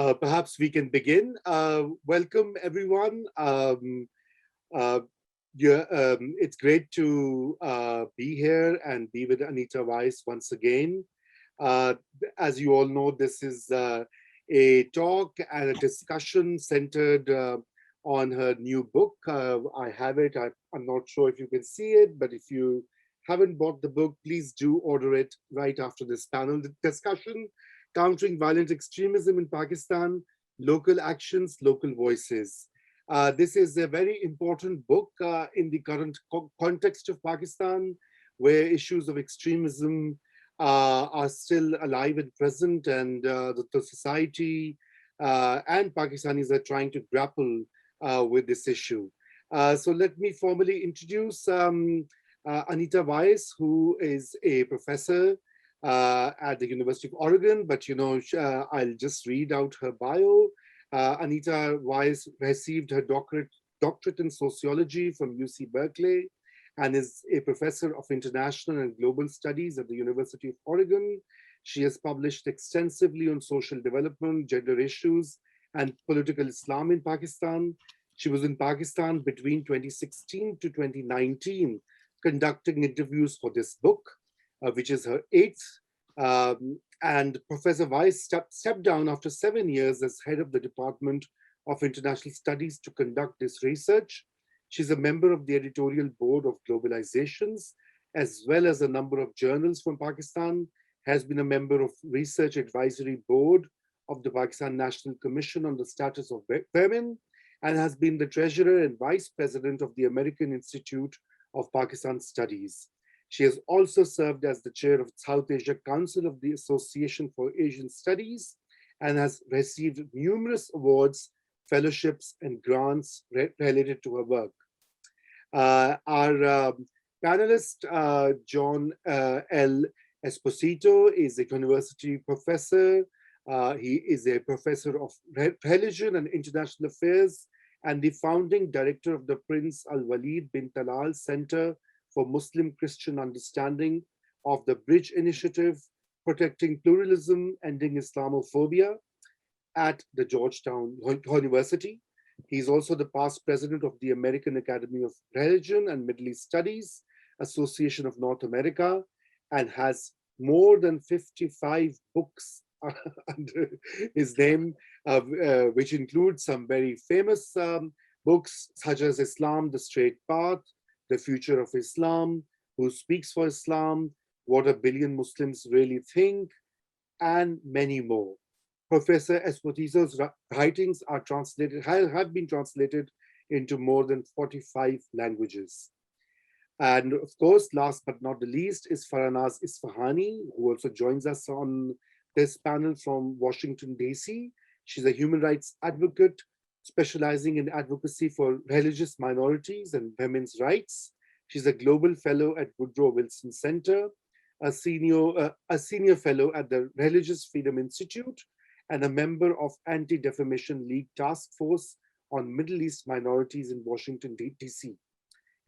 Perhaps we can begin. Welcome, everyone. Uh, it's great to be here and be with Anita Weiss once again. Uh, as you all know, this is a talk and a discussion centered on her new book. I have it. I'm not sure if you can see it, but if you haven't bought the book, please do order it right after this panel discussion. Countering Violent Extremism in Pakistan, Local Actions, Local Voices. This is a very important book in the current context of Pakistan, where issues of extremism are still alive and present, and the society and Pakistanis are trying to grapple with this issue. So let me formally introduce Anita Weiss, who is a professor at the University of Oregon, but I'll just read out her bio. Anita Weiss received her doctorate in sociology from UC Berkeley and is a professor of international and global studies at the University of Oregon. She has published extensively on social development, gender issues, and political Islam in Pakistan. She was in Pakistan between 2016 to 2019, conducting interviews for this book, which is her eighth. And Professor Weiss stepped down after 7 years as head of the Department of International Studies to conduct this research. She's a member of the editorial board of Globalizations, as well as a number of journals from Pakistan, has been a member of Research Advisory Board of the Pakistan National Commission on the Status of Women, and has been the treasurer and vice president of the American Institute of Pakistan Studies. She has also served as the chair of South Asia Council of the Association for Asian Studies and has received numerous awards, fellowships, and grants related to her work. Our panelist, John Esposito, is a university professor. He is a professor of religion and international affairs and the founding director of the Prince Al Walid bin Talal Center for Muslim-Christian Understanding of the Bridge Initiative, Protecting Pluralism, Ending Islamophobia at the Georgetown University. He's also the past president of the American Academy of Religion and Middle East Studies, Association of North America, and has more than 55 books under his name, which includes some very famous books such as Islam, The Straight Path, The Future of Islam, Who Speaks for Islam, What a Billion Muslims Really Think, and many more. Professor Esposito's writings are have been translated into more than 45 languages. And of course, last but not the least, is Farahnaz Ispahani, who also joins us on this panel from Washington, D.C. She's a human rights advocate specializing in advocacy for religious minorities and women's rights. She's a global fellow at Woodrow Wilson Center, a senior fellow at the Religious Freedom Institute, and a member of Anti-Defamation League Task Force on Middle East Minorities in Washington, D.C.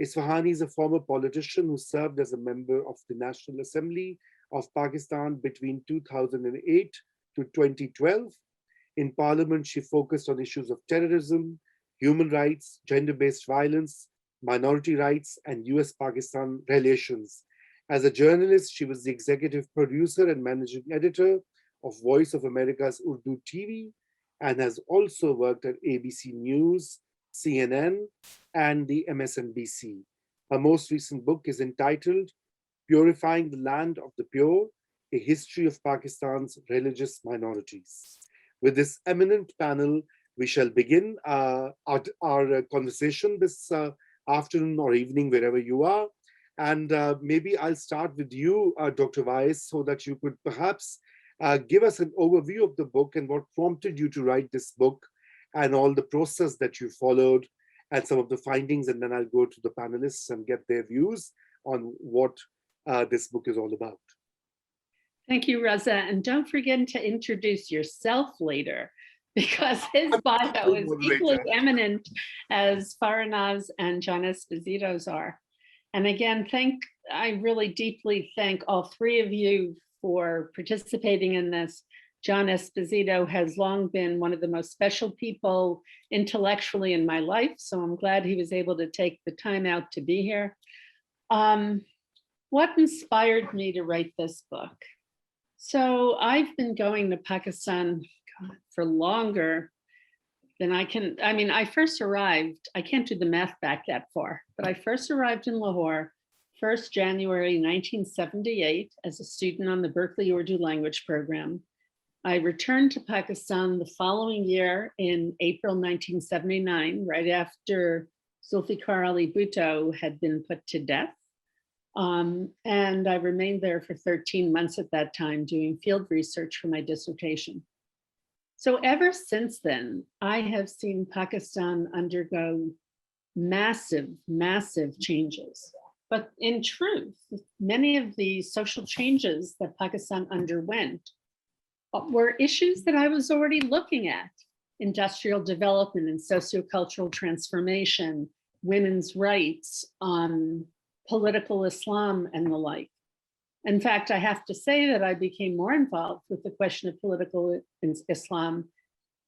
Ispahani is a former politician who served as a member of the National Assembly of Pakistan between 2008 to 2012. In Parliament, she focused on issues of terrorism, human rights, gender-based violence, minority rights, and US-Pakistan relations. As a journalist, she was the executive producer and managing editor of Voice of America's Urdu TV and has also worked at ABC News, CNN, and the MSNBC. Her most recent book is entitled Purifying the Land of the Pure, A History of Pakistan's Religious Minorities. With this eminent panel, we shall begin our conversation this afternoon or evening, wherever you are. And maybe I'll start with you, Dr. Weiss, so that you could perhaps give us an overview of the book and what prompted you to write this book and all the process that you followed and some of the findings. And then I'll go to the panelists and get their views on what this book is all about. Thank you, Raza. And don't forget to introduce yourself later, because his bio is equally eminent as Farahnaz and John Esposito's are. And again, I really deeply thank all three of you for participating in this John Esposito has long been one of the most special people intellectually in my life, so I'm glad he was able to take the time out to be here. What inspired me to write this book? So I've been going to Pakistan for longer than I first arrived, I can't do the math back that far, but I first arrived in Lahore 1st January 1978 as a student on the Berkeley Urdu language program. I returned to Pakistan the following year in April 1979, right after Zulfikar Ali Bhutto had been put to death. And I remained there for 13 months at that time doing field research for my dissertation. So ever since then, I have seen Pakistan undergo massive, massive changes. But in truth, many of the social changes that Pakistan underwent were issues that I was already looking at: industrial development and sociocultural transformation, women's rights, political Islam, and the like. In fact, I have to say that I became more involved with the question of political Islam,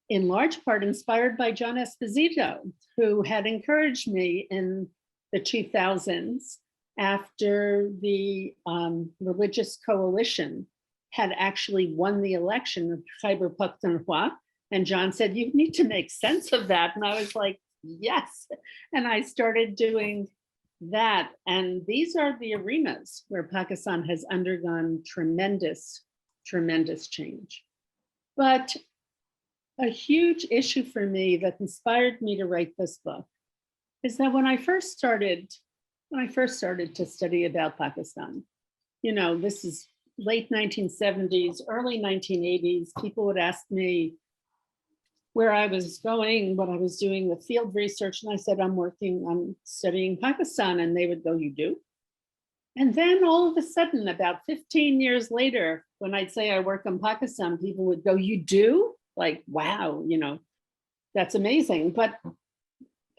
in large part inspired by John Esposito, who had encouraged me in the 2000s after the religious coalition had actually won the election of Khyber Pakhtunkhwa. And John said, you need to make sense of that. And I was like, yes. And I started doing that. And these are the arenas where Pakistan has undergone tremendous, tremendous change. But a huge issue for me that inspired me to write this book is that when I first started to study about Pakistan, this is late 1970s, early 1980s, people would ask me where I was going, what I was doing with field research. And I said, I'm studying Pakistan. And they would go, you do? And then all of a sudden, about 15 years later, when I'd say I work in Pakistan, people would go, you do? Like, wow, that's amazing. But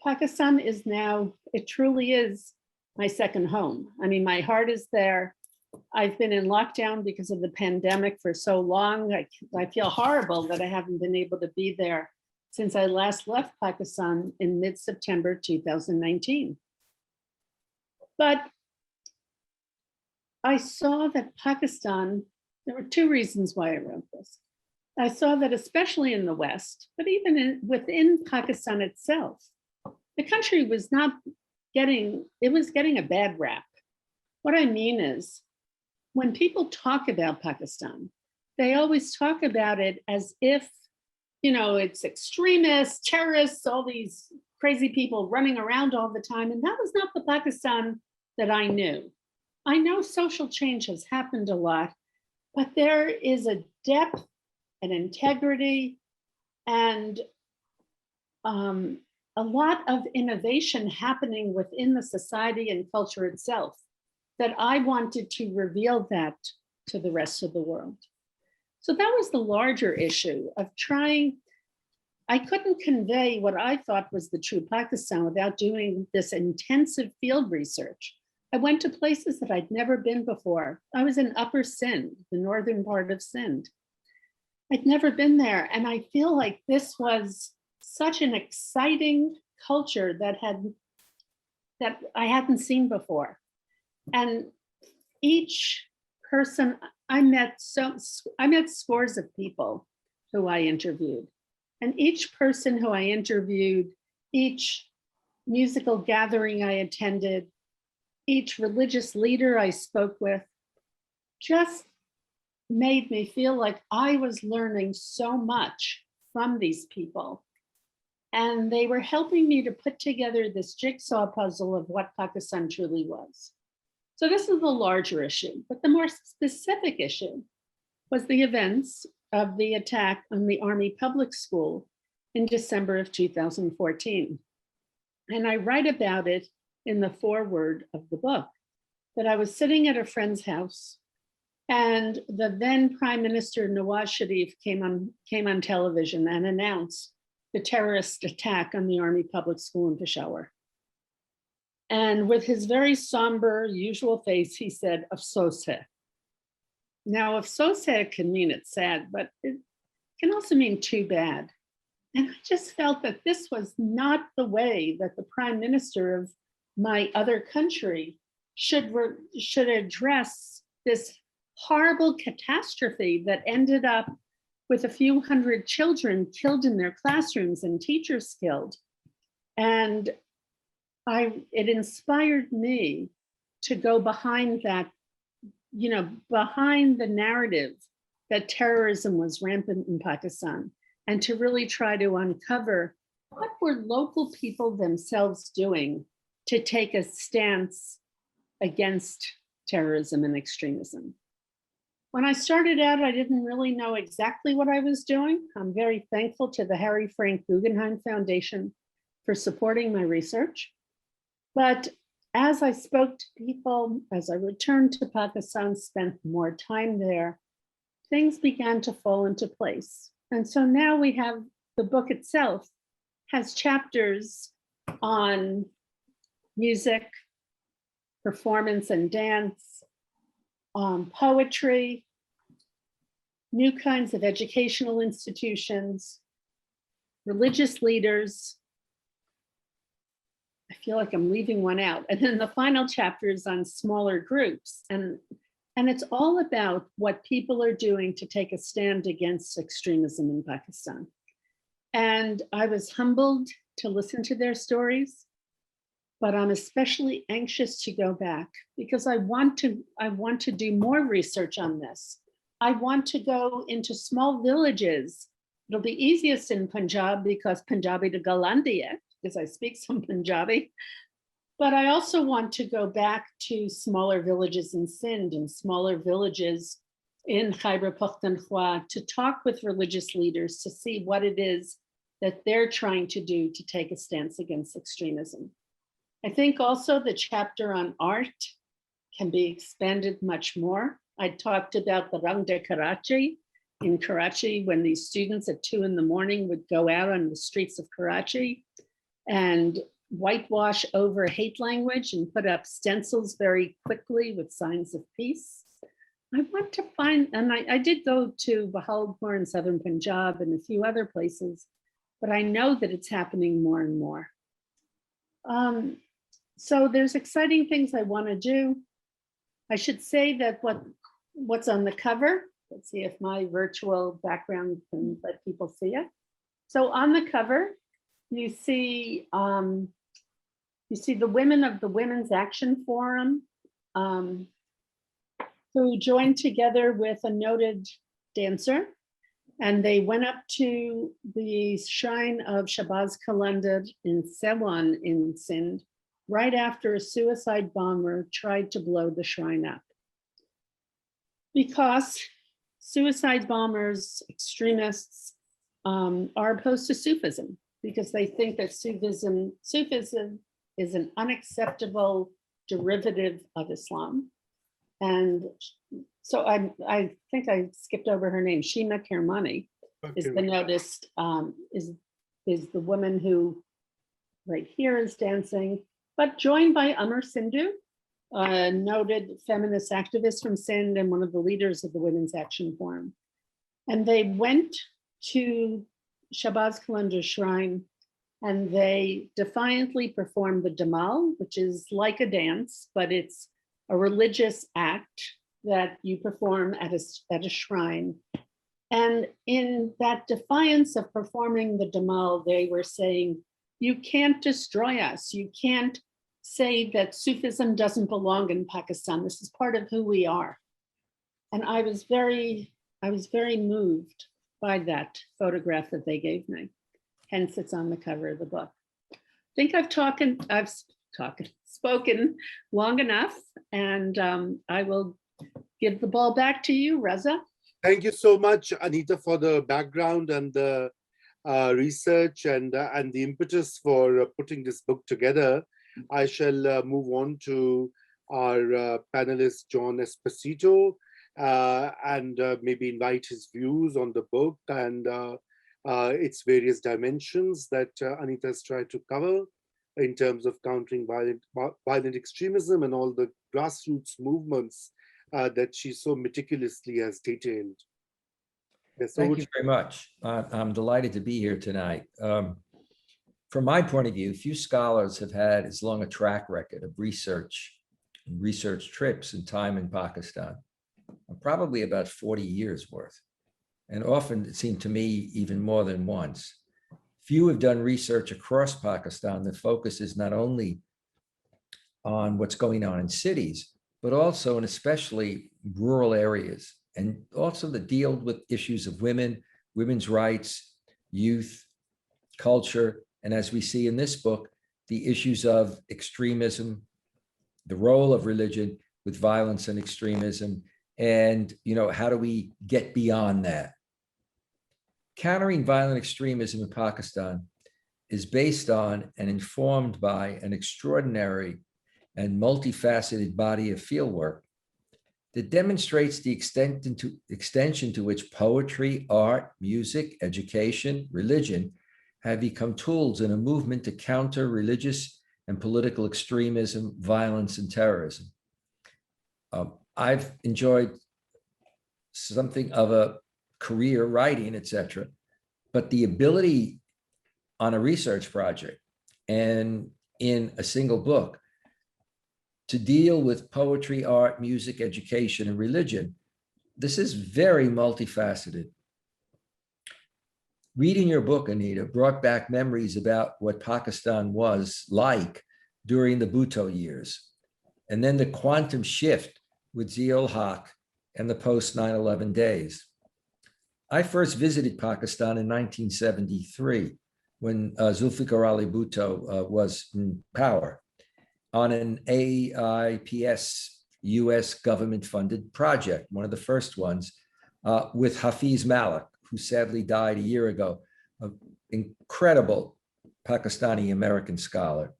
Pakistan is now, it truly is my second home. I mean, my heart is there. I've been in lockdown because of the pandemic for so long. I feel horrible that I haven't been able to be there since I last left Pakistan in mid-September 2019. But I saw that Pakistan, there were two reasons why I wrote this. I saw that especially in the West, but even within Pakistan itself, the country was getting a bad rap. What I mean is, when people talk about Pakistan, they always talk about it as if, it's extremists, terrorists, all these crazy people running around all the time. And that was not the Pakistan that I knew. I know social change has happened a lot, but there is a depth and integrity and a lot of innovation happening within the society and culture itself, that I wanted to reveal that to the rest of the world. So that was the larger issue of I couldn't convey what I thought was the true Pakistan without doing this intensive field research. I went to places that I'd never been before. I was in Upper Sindh, the northern part of Sindh. I'd never been there. And I feel like this was such an exciting culture that I hadn't seen before. And each person, I met scores of people who I interviewed. And each person who I interviewed, each musical gathering I attended, each religious leader I spoke with, just made me feel like I was learning so much from these people. And they were helping me to put together this jigsaw puzzle of what Pakistan truly was. So this is the larger issue, but the more specific issue was the events of the attack on the Army Public School in December of 2014. And I write about it in the foreword of the book, that I was sitting at a friend's house and the then Prime Minister Nawaz Sharif came on television and announced the terrorist attack on the Army Public School in Peshawar. And with his very somber, usual face, he said, "Afsos hai." Now, afsos hai can mean it's sad, but can also mean too bad. And I just felt that this was not the way that the prime minister of my other country should address this horrible catastrophe that ended up with a few hundred children killed in their classrooms and teachers killed. And it inspired me to go behind that, behind the narrative that terrorism was rampant in Pakistan, and to really try to uncover what were local people themselves doing to take a stance against terrorism and extremism. When I started out, I didn't really know exactly what I was doing. I'm very thankful to the Harry Frank Guggenheim Foundation for supporting my research. But as I spoke to people, as I returned to Pakistan, spent more time there, things began to fall into place. And so now we have the book itself has chapters on music, performance and dance, poetry, new kinds of educational institutions, religious leaders. I feel like I'm leaving one out. And then the final chapter is on smaller groups. And it's all about what people are doing to take a stand against extremism in Pakistan. And I was humbled to listen to their stories, but I'm especially anxious to go back because I want to do more research on this. I want to go into small villages. It'll be easiest in Punjab because Punjabi to Galandia, because I speak some Punjabi. But I also want to go back to smaller villages in Sindh and smaller villages in Khyber Pakhtunkhwa to talk with religious leaders to see what it is that they're trying to do to take a stance against extremism. I think also the chapter on art can be expanded much more. I talked about the Rang de Karachi in Karachi when these students at 2 a.m. would go out on the streets of Karachi and whitewash over hate language and put up stencils very quickly with signs of peace. I want to find, and I did go to Bahawalpur in southern Punjab and a few other places, but I know that it's happening more and more. So there's exciting things I want to do. I should say that what's on the cover, let's see if my virtual background can let people see it. So on the cover, you see the women of the Women's Action Forum who joined together with a noted dancer, and they went up to the shrine of Shahbaz Qalandar in Sewan in Sindh right after a suicide bomber tried to blow the shrine up. Because suicide bombers, extremists, are opposed to Sufism because they think that Sufism is an unacceptable derivative of Islam. And so I think I skipped over her name. Shima Kermani is the noticed, is the woman who right here is dancing, but joined by Amar Sindhu, a noted feminist activist from Sindh and one of the leaders of the Women's Action Forum. And they went to Shahbaz Qalandar's shrine and they defiantly performed the Damal, which is like a dance, but it's a religious act that you perform at a shrine. And in that defiance of performing the Damal, they were saying, you can't destroy us. You can't say that Sufism doesn't belong in Pakistan. This is part of who we are. And I was very moved by that photograph that they gave me. Hence, it's on the cover of the book. I think I've spoken long enough, and I will give the ball back to you, Raza. Thank you so much, Anita, for the background and the research and the impetus for putting this book together. I shall move on to our panelist, John Esposito, and maybe invite his views on the book and its various dimensions that Anita has tried to cover in terms of countering violent extremism and all the grassroots movements that she so meticulously has detailed. Yes, Thank you very much. I'm delighted to be here tonight. From my point of view, few scholars have had as long a track record of research and research trips and time in Pakistan, probably about 40 years worth. And often it seemed to me even more than once. Few have done research across Pakistan that focuses not only on what's going on in cities, but also and especially rural areas, and also that deal with issues of women, women's rights, youth, culture, and as we see in this book, the issues of extremism, the role of religion with violence and extremism, and how do we get beyond that? Countering violent extremism in Pakistan is based on and informed by an extraordinary and multifaceted body of fieldwork that demonstrates the extension to which poetry, art, music, education, religion have become tools in a movement to counter religious and political extremism, violence, and terrorism. I've enjoyed something of a career writing, etc., but the ability on a research project and in a single book to deal with poetry, art, music, education, and religion, this is very multifaceted. Reading your book, Anita, brought back memories about what Pakistan was like during the Bhutto years, and then the quantum shift with Zia-ul-Haq and the post 9/11 days. I first visited Pakistan in 1973 when Zulfikar Ali Bhutto was in power on an AIPS US government-funded project, one of the first ones, with Hafiz Malik, who sadly died a year ago, an incredible Pakistani-American scholar.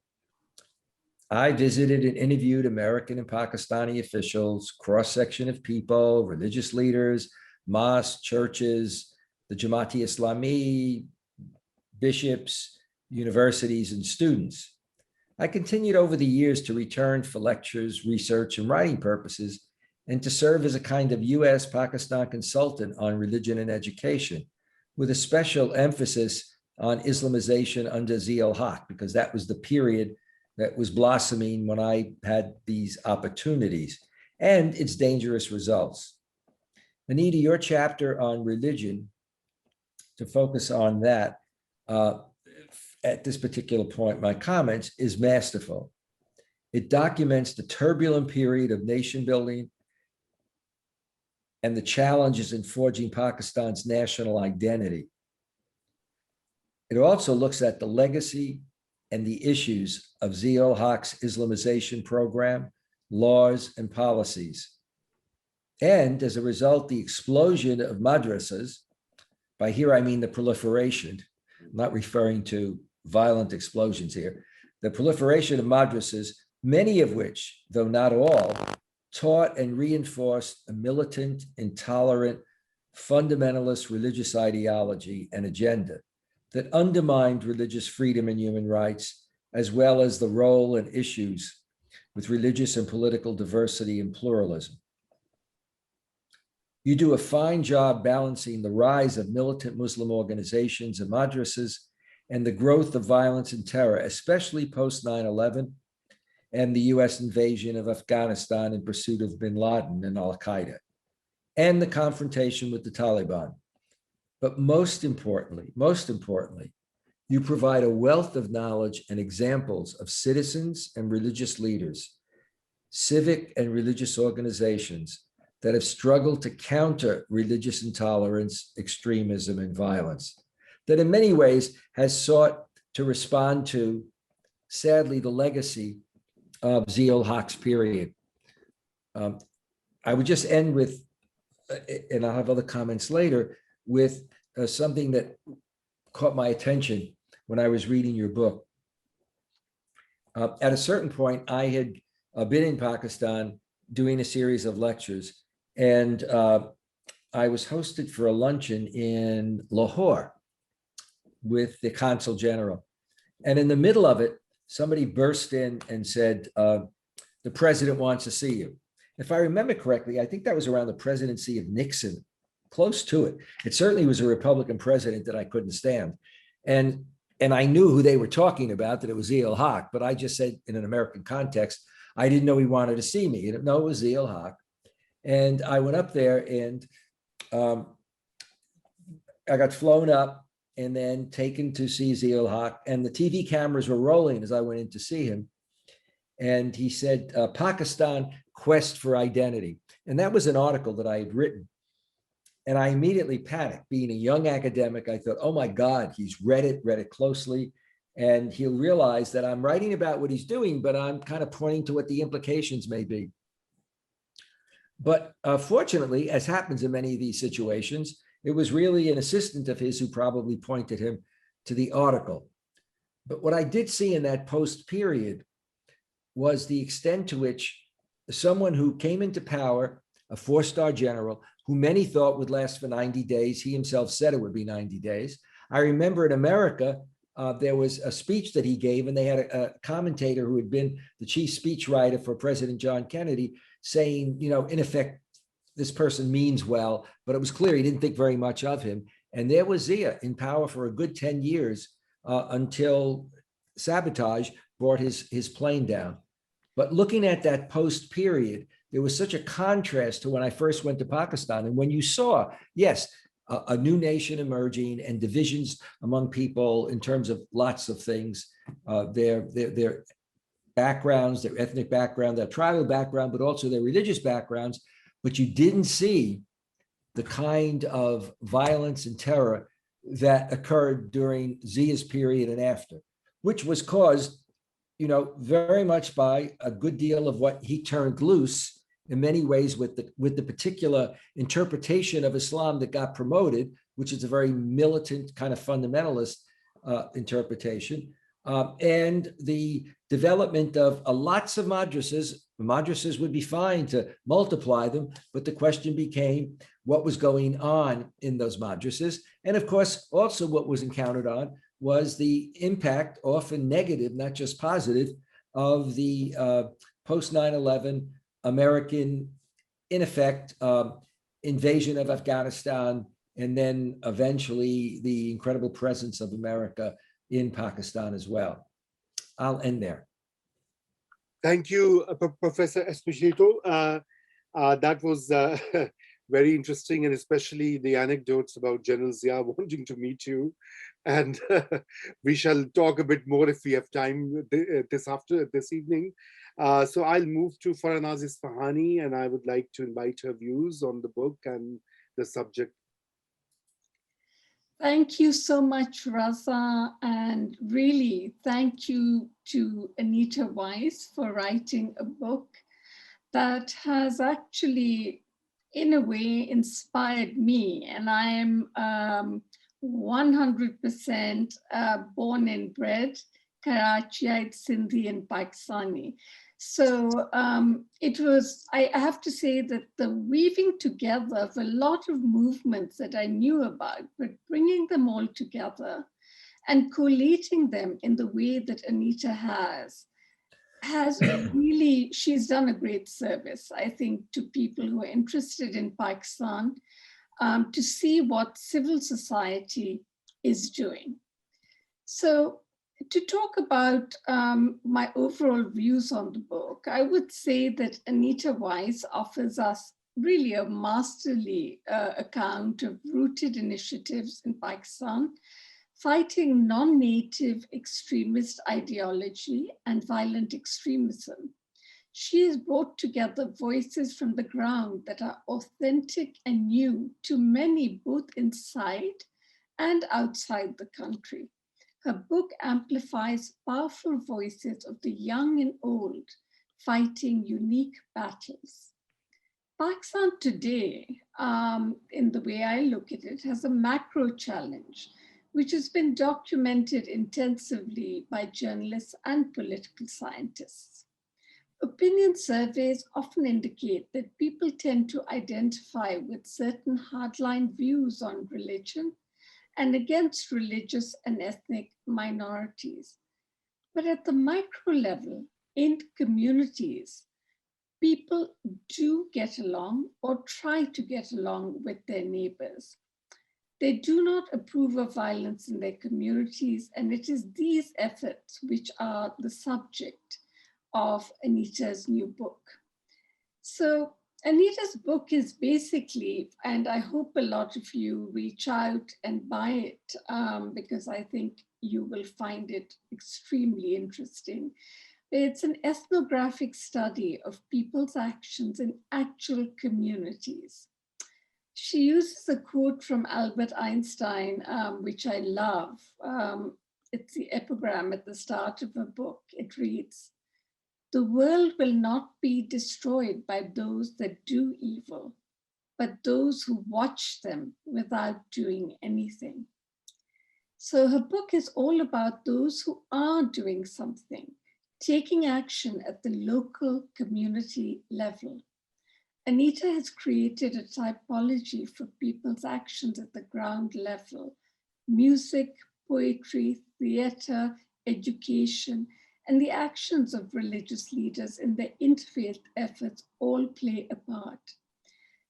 I visited and interviewed American and Pakistani officials, cross-section of people, religious leaders, mosques, churches, the Jamaat-e-Islami, bishops, universities, and students. I continued over the years to return for lectures, research, and writing purposes, and to serve as a kind of US-Pakistan consultant on religion and education, with a special emphasis on Islamization under Zia-ul-Haq, because that was the period that was blossoming when I had these opportunities, and its dangerous results. Anita, your chapter on religion, to focus on that, at this particular point, my comments, is masterful. It documents the turbulent period of nation building and the challenges in forging Pakistan's national identity. It also looks at the legacy and the issues of Zia-ul-Haq's Islamization program, laws, and policies. And as a result, the explosion of madrasas, by here I mean the proliferation, I'm not referring to violent explosions here, the proliferation of madrasas, many of which, though not all, taught and reinforced a militant, intolerant, fundamentalist religious ideology and agenda that undermined religious freedom and human rights, as well as the role and issues with religious and political diversity and pluralism. You do a fine job balancing the rise of militant Muslim organizations and madrasas and the growth of violence and terror, especially post 9/11 and the US invasion of Afghanistan in pursuit of bin Laden and Al-Qaeda, and the confrontation with the Taliban. But most importantly, you provide a wealth of knowledge and examples of citizens and religious leaders, civic and religious organizations that have struggled to counter religious intolerance, extremism, and violence, that in many ways has sought to respond to, sadly, the legacy of Zia-ul-Haq's period. I would just end with, and I'll have other comments later, with something that caught my attention when I was reading your book. At a certain point, I had been in Pakistan doing a series of lectures, and I was hosted for a luncheon in Lahore with the consul general. And in the middle of it, somebody burst in and said, the president wants to see you. If I remember correctly, I think that was around the presidency of Nixon close to it. It certainly was a Republican president that I couldn't stand. And I knew who they were talking about, that it was Zia Haq, but I just said in an American context, I didn't know he wanted to see me. No, it was Zia Haq. And I went up there and I got flown up and then taken to see Zia Haq, and the TV cameras were rolling as I went in to see him. And he said, Pakistan Quest for Identity. And that was an article that I had written. And I immediately panicked. Being a young academic, I thought, oh my God, he's read it closely. And he'll realize that I'm writing about what he's doing, but I'm kind of pointing to what the implications may be. But fortunately, as happens in many of these situations, it was really an assistant of his who probably pointed him to the article. But what I did see in that post period was the extent to which someone who came into power, a 4-star general, who many thought would last for 90 days, he himself said it would be 90 days. I remember in America, there was a speech that he gave, and they had a commentator who had been the chief speechwriter for President John Kennedy saying, in effect, this person means well, but it was clear he didn't think very much of him. And there was Zia in power for a good 10 years until sabotage brought his plane down. But looking at that post period, there was such a contrast to when I first went to Pakistan. And when you saw, yes, a new nation emerging and divisions among people in terms of lots of things, their backgrounds, their ethnic background, their tribal background, but also their religious backgrounds. But you didn't see the kind of violence and terror that occurred during Zia's period and after, which was caused, very much by a good deal of what he turned loose in many ways with the particular interpretation of Islam that got promoted, which is a very militant kind of fundamentalist interpretation, and the development of lots of madrasas. Madrasas would be fine to multiply them, but the question became what was going on in those madrasas. And of course, also what was encountered on was the impact, often negative, not just positive, of the post 9/11 American, in effect, invasion of Afghanistan, and then eventually the incredible presence of America in Pakistan as well. I'll end there. Thank you, Professor Esposito. That was very interesting, and especially the anecdotes about General Zia wanting to meet you. And we shall talk a bit more if we have time this evening. So I'll move to Farahnaz Ispahani, and I would like to invite her views on the book and the subject. Thank you so much, Raza, and really thank you to Anita Weiss for writing a book that has actually, in a way, inspired me. And I am 100% born and bred Karachiite, Sindhi, and Pakistani. So I have to say that the weaving together of a lot of movements that I knew about, but bringing them all together and collating them in the way that Anita has really, she's done a great service, I think, to people who are interested in Pakistan, to see what civil society is doing. So to talk about my overall views on the book, I would say that Anita Weiss offers us really a masterly account of rooted initiatives in Pakistan, fighting non-native extremist ideology and violent extremism. She has brought together voices from the ground that are authentic and new to many, both inside and outside the country. Her book amplifies powerful voices of the young and old fighting unique battles. Pakistan today, in the way I look at it, has a macro challenge, which has been documented intensively by journalists and political scientists. Opinion surveys often indicate that people tend to identify with certain hardline views on religion and against religious and ethnic minorities. But at the micro level, in communities, people do get along or try to get along with their neighbors. They do not approve of violence in their communities, and it is these efforts which are the subject of Anita's new book. So Anita's book is basically, and I hope a lot of you reach out and buy it because I think you will find it extremely interesting. It's an ethnographic study of people's actions in actual communities. She uses a quote from Albert Einstein, which I love. It's the epigram at the start of her book. It reads, "The world will not be destroyed by those that do evil, but those who watch them without doing anything." So her book is all about those who are doing something, taking action at the local community level. Anita has created a typology for people's actions at the ground level. Music, poetry, theater, education, and the actions of religious leaders in their interfaith efforts all play a part.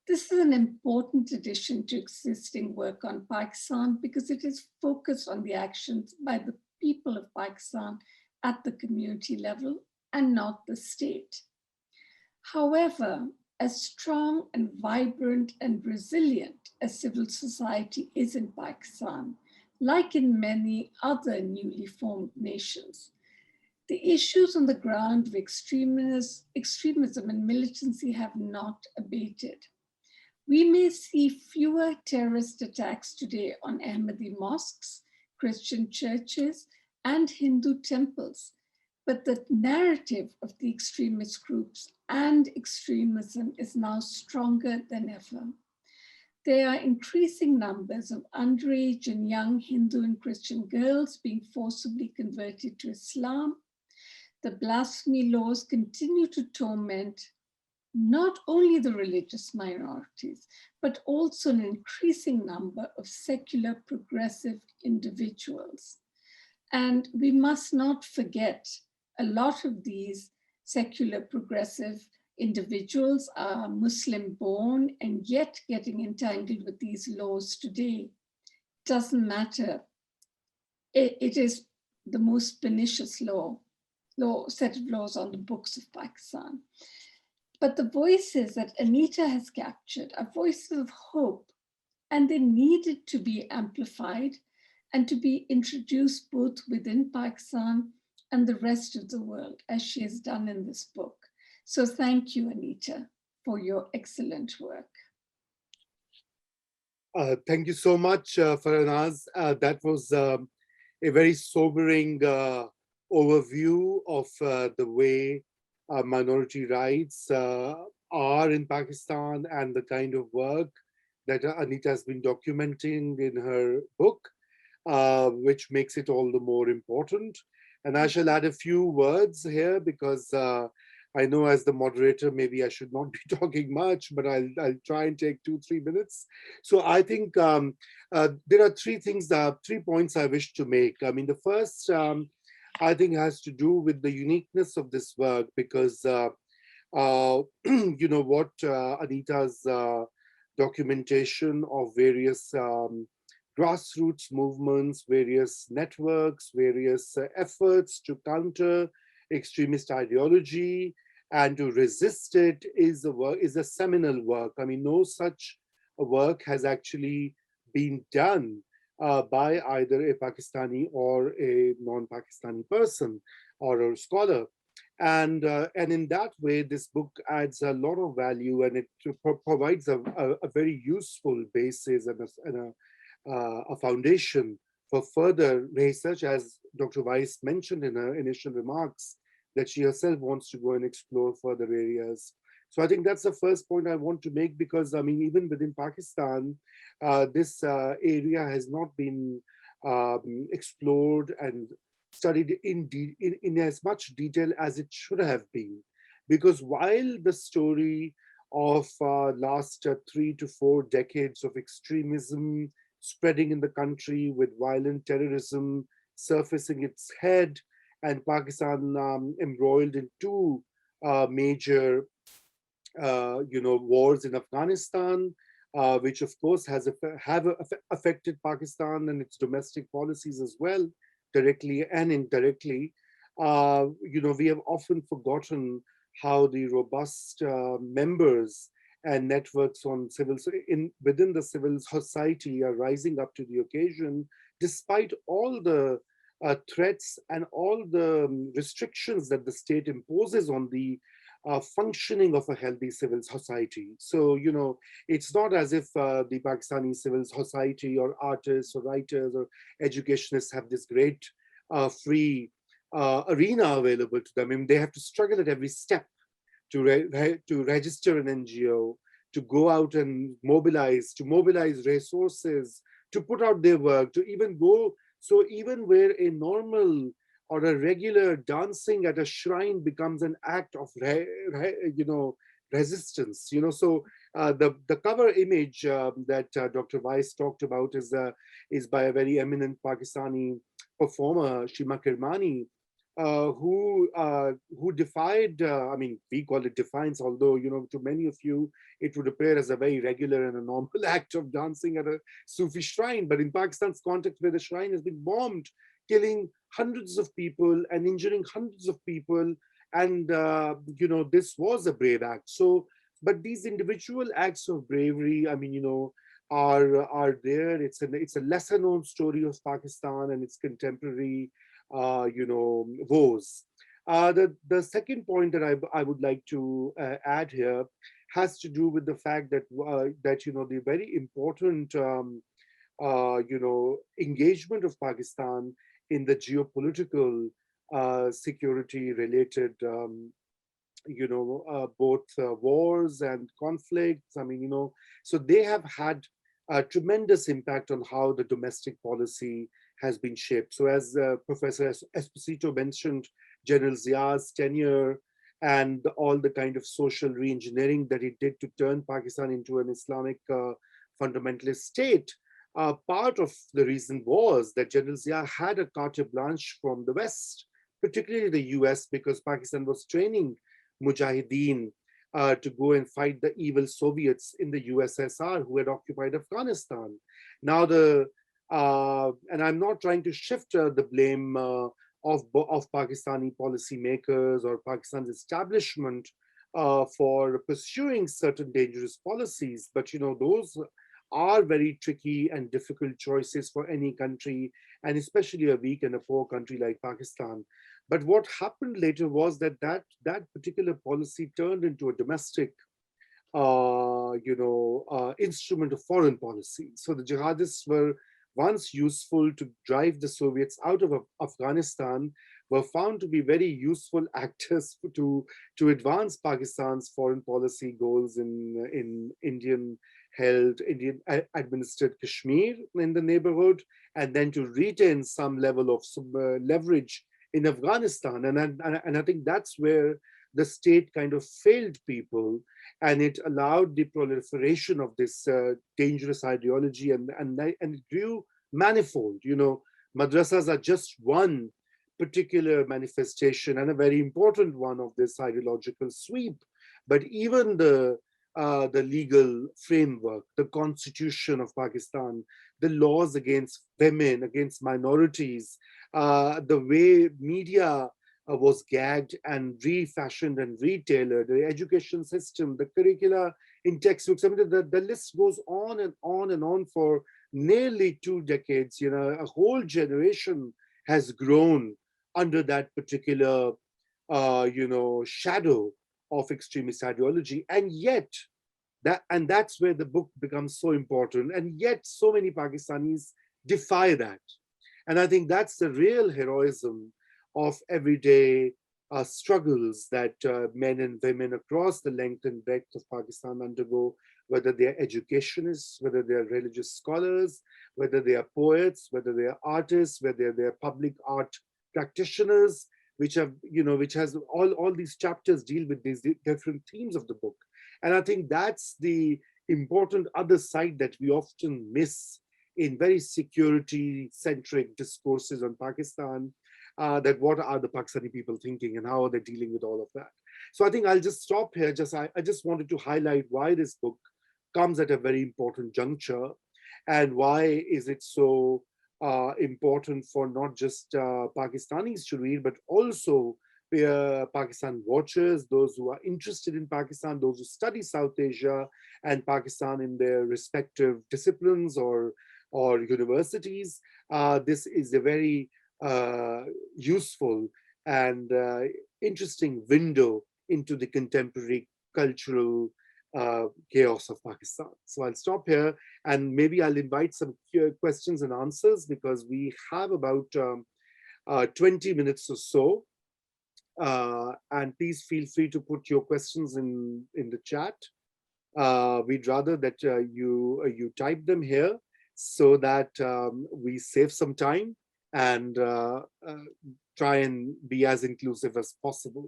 This is an important addition to existing work on Pakistan because it is focused on the actions by the people of Pakistan at the community level and not the state. However, as strong and vibrant and resilient as civil society is in Pakistan, like in many other newly formed nations, the issues on the ground of extremism and militancy have not abated. We may see fewer terrorist attacks today on Ahmadi mosques, Christian churches, and Hindu temples, but the narrative of the extremist groups and extremism is now stronger than ever. There are increasing numbers of underage and young Hindu and Christian girls being forcibly converted to Islam. The blasphemy laws continue to torment not only the religious minorities, but also an increasing number of secular progressive individuals. And we must not forget a lot of these secular progressive individuals are Muslim born and yet getting entangled with these laws today. Doesn't matter. It is the most pernicious set of laws on the books of Pakistan. But the voices that Anita has captured are voices of hope, and they needed to be amplified and to be introduced both within Pakistan and the rest of the world, as she has done in this book. So thank you, Anita, for your excellent work. Thank you so much, Farahnaz. That was a very sobering overview of the way minority rights are in Pakistan and the kind of work that Anita has been documenting in her book, which makes it all the more important. And I shall add a few words here because I know as the moderator, maybe I should not be talking much, but I'll try and take 2-3 minutes. So I think there are 3 points I wish to make. I mean, the first, I think, has to do with the uniqueness of this work because, you know, what Anita's documentation of various grassroots movements, various networks, various efforts to counter extremist ideology and to resist it is a seminal work. I mean, no such work has actually been done by either a Pakistani or a non-Pakistani person or a scholar. And in that way, this book adds a lot of value and it provides a very useful basis and a foundation for further research, as Dr. Weiss mentioned in her initial remarks, that she herself wants to go and explore further areas. So I think that's the first point I want to make because, I mean, even within Pakistan, this area has not been explored and studied in as much detail as it should have been. Because while the story of last 3 to 4 decades of extremism spreading in the country with violent terrorism surfacing its head and Pakistan embroiled in 2 major wars in Afghanistan, which of course have affected Pakistan and its domestic policies as well, directly and indirectly. We have often forgotten how the robust members and networks on within the civil society are rising up to the occasion, despite all the threats and all the restrictions that the state imposes on the functioning of a healthy civil society. So, it's not as if the Pakistani civil society or artists or writers or educationists have this great free arena available to them. I mean, they have to struggle at every step to register an NGO, to go out and mobilize resources, to put out their work, to even go. So even where a normal or a regular dancing at a shrine becomes an act of resistance. So the cover image that Dr. Weiss talked about is by a very eminent Pakistani performer, Shima Kirmani, who defied, we call it defiance, although, to many of you, it would appear as a very regular and a normal act of dancing at a Sufi shrine. But in Pakistan's context, where the shrine has been bombed, killing hundreds of people and injuring hundreds of people, and, this was a brave act. So, but these individual acts of bravery, are there. It's a lesser known story of Pakistan and its contemporary woes. The second point that I would like to add here has to do with the fact that the very important engagement of Pakistan in the geopolitical security related both wars and conflicts. So they have had a tremendous impact on how the domestic policy has been shaped. So as Professor Esposito mentioned, General Zia's tenure and all the kind of social re-engineering that he did to turn Pakistan into an Islamic fundamentalist state, part of the reason was that General Zia had a carte blanche from the West, particularly the US, because Pakistan was training mujahideen to go and fight the evil Soviets in the USSR who had occupied Afghanistan. Now and I'm not trying to shift the blame of Pakistani policymakers or Pakistan's establishment for pursuing certain dangerous policies, but those are very tricky and difficult choices for any country, and especially a weak and a poor country like Pakistan. But what happened later was that particular policy turned into a domestic instrument of foreign policy. So the jihadists were once useful to drive the Soviets out of Afghanistan, were found to be very useful actors to advance Pakistan's foreign policy goals in Indian administered Kashmir in the neighborhood, and then to retain some level of leverage in Afghanistan. And I think that's where the state kind of failed people, and it allowed the proliferation of this dangerous ideology, and it grew manifold. Madrasas are just one particular manifestation and a very important one of this ideological sweep. But even the legal framework, the constitution of Pakistan, the laws against women, against minorities, the way media was gagged and refashioned and retailored, the education system, the curricula in textbooks. The list goes on and on and on for nearly 2 decades. A whole generation has grown under that particular, shadow of extremist ideology. And yet, that's where the book becomes so important. And yet, so many Pakistanis defy that. And I think that's the real heroism of everyday struggles that men and women across the length and breadth of Pakistan undergo, whether they're educationists, whether they're religious scholars, whether they are poets, whether they are artists, whether they're public art practitioners, which has all these chapters deal with these different themes of the book. And I think that's the important other side that we often miss in very security-centric discourses on Pakistan, that what are the Pakistani people thinking and how are they dealing with all of that? So I think I'll just stop here. I just wanted to highlight why this book comes at a very important juncture, and why is it so important for not just Pakistanis to read, but also Pakistan watchers, those who are interested in Pakistan, those who study South Asia and Pakistan in their respective disciplines or universities. This is a very useful and interesting window into the contemporary cultural chaos of Pakistan. So I'll stop here, and maybe I'll invite some questions and answers, because we have about 20 minutes or so. And please feel free to put your questions in the chat. We'd rather that you type them here, so that we save some time and try and be as inclusive as possible.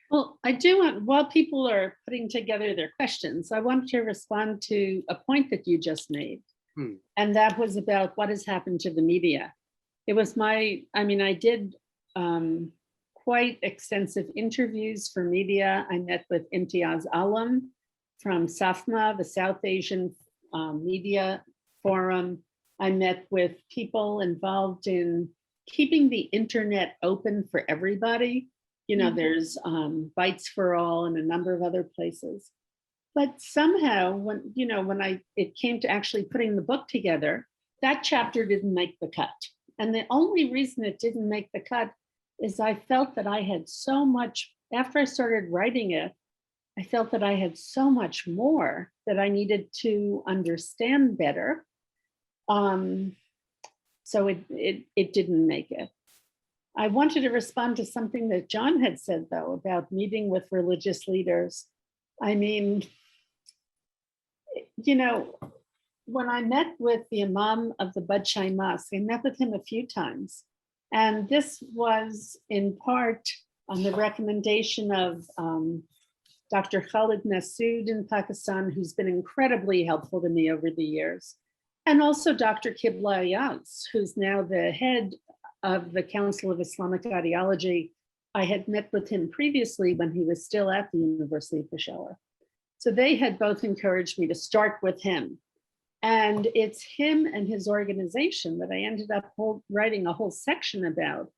Well, I do want, while people are putting together their questions, I want to respond to a point that you just made. And that was about what has happened to the media. It was I did quite extensive interviews for media. I met with Imtiaz Alam from SAFMA, the South Asian Media Forum. I met with people involved in keeping the internet open for everybody. There's Bytes for All and a number of other places. But somehow when it came to actually putting the book together, that chapter didn't make the cut. And the only reason it didn't make the cut is I felt that I had so much, after I started writing it, I felt that I had so much more that I needed to understand better. So it didn't make it. I wanted to respond to something that John had said, though, about meeting with religious leaders. I mean, when I met with the Imam of the Badshai Mosque, I met with him a few times. And this was in part on the recommendation of Dr. Khalid Masood in Pakistan, who's been incredibly helpful to me over the years. And also Dr. Qibla Ayaz, who's now the head of the Council of Islamic Ideology. I had met with him previously when he was still at the University of Peshawar. So they had both encouraged me to start with him. And it's him and his organization that I ended up writing a whole section about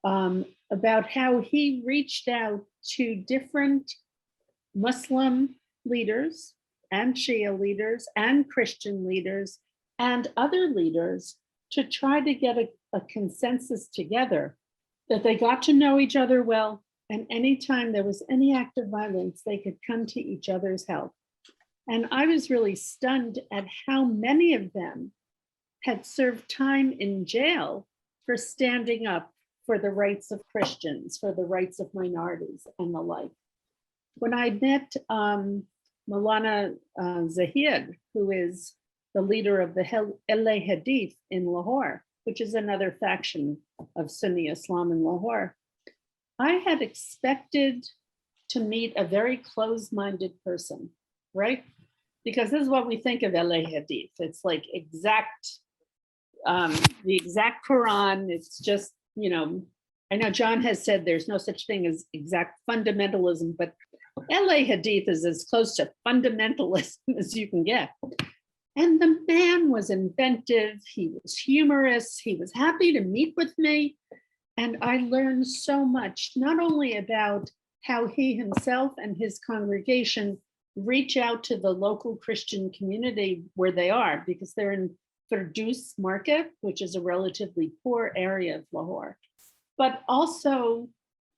how he reached out to different Muslim leaders and Shia leaders and Christian leaders and other leaders to try to get a consensus together, that they got to know each other well, and anytime there was any act of violence, they could come to each other's help. And I was really stunned at how many of them had served time in jail for standing up for the rights of Christians, for the rights of minorities and the like. When I met Maulana Zahid, who is the leader of the Ahle Hadith in Lahore, which is another faction of Sunni Islam in Lahore, I had expected to meet a very closed-minded person, right? Because this is what we think of Ahle Hadith. It's like the exact Quran. It's just, I know John has said there's no such thing as exact fundamentalism, but Ahle Hadith is as close to fundamentalism as you can get. And the man was inventive, he was humorous, he was happy to meet with me. And I learned so much, not only about how he himself and his congregation reach out to the local Christian community where they are, because they're in Firdaus Market, which is a relatively poor area of Lahore. But also,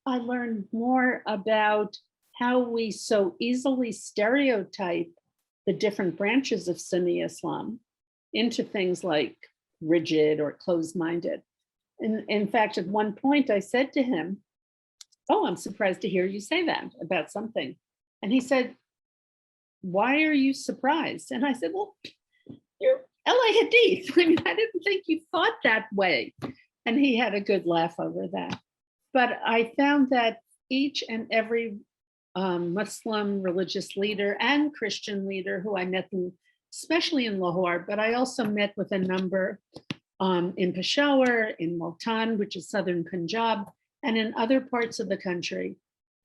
I learned more about how we so easily stereotype the different branches of Sunni Islam into things like rigid or closed-minded. In fact, at one point I said to him, "Oh, I'm surprised to hear you say that about something." And he said, "Why are you surprised?" And I said, "Well, you're Ahle Hadith. I mean, I didn't think you thought that way." And he had a good laugh over that. But I found that each and every Muslim religious leader and Christian leader who I met, especially in Lahore, but I also met with a number in Peshawar, in Multan, which is southern Punjab, and in other parts of the country.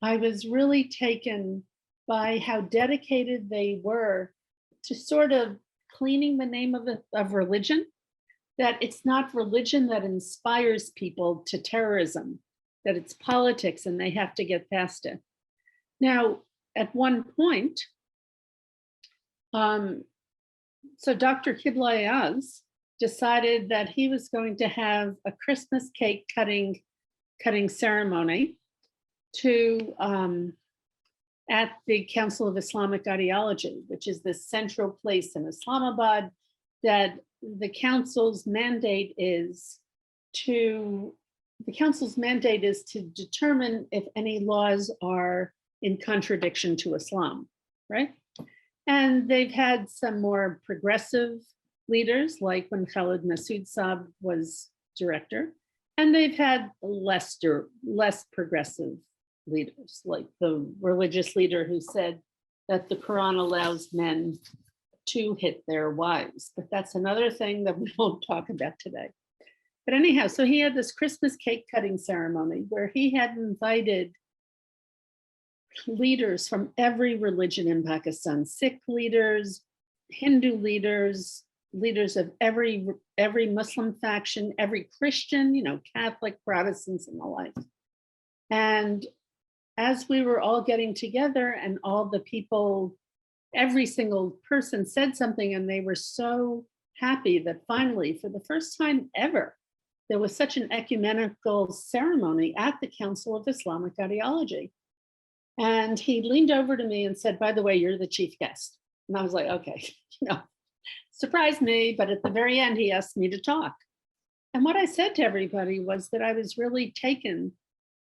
I was really taken by how dedicated they were to sort of cleaning the name of religion, that it's not religion that inspires people to terrorism, that it's politics and they have to get past it. Now, at one point, so Dr. Qibla Ayaz decided that he was going to have a Christmas cake cutting ceremony at the Council of Islamic Ideology, which is the central place in Islamabad, that the council's mandate is to determine if any laws are in contradiction to Islam, right? And they've had some more progressive leaders, like when Khalid Massoud Saab was director, and they've had less progressive leaders, like the religious leader who said that the Quran allows men to hit their wives. But that's another thing that we won't talk about today. But anyhow, so he had this Christmas cake cutting ceremony where he had invited leaders from every religion in Pakistan, Sikh leaders, Hindu leaders, leaders of every Muslim faction, every Christian, Catholic, Protestants, and the like. And as we were all getting together and all the people, every single person said something, and they were so happy that finally, for the first time ever, there was such an ecumenical ceremony at the Council of Islamic Ideology. And he leaned over to me and said, by the way, you're the chief guest. And I was like, okay, surprised me, but at the very end, he asked me to talk. And what I said to everybody was that I was really taken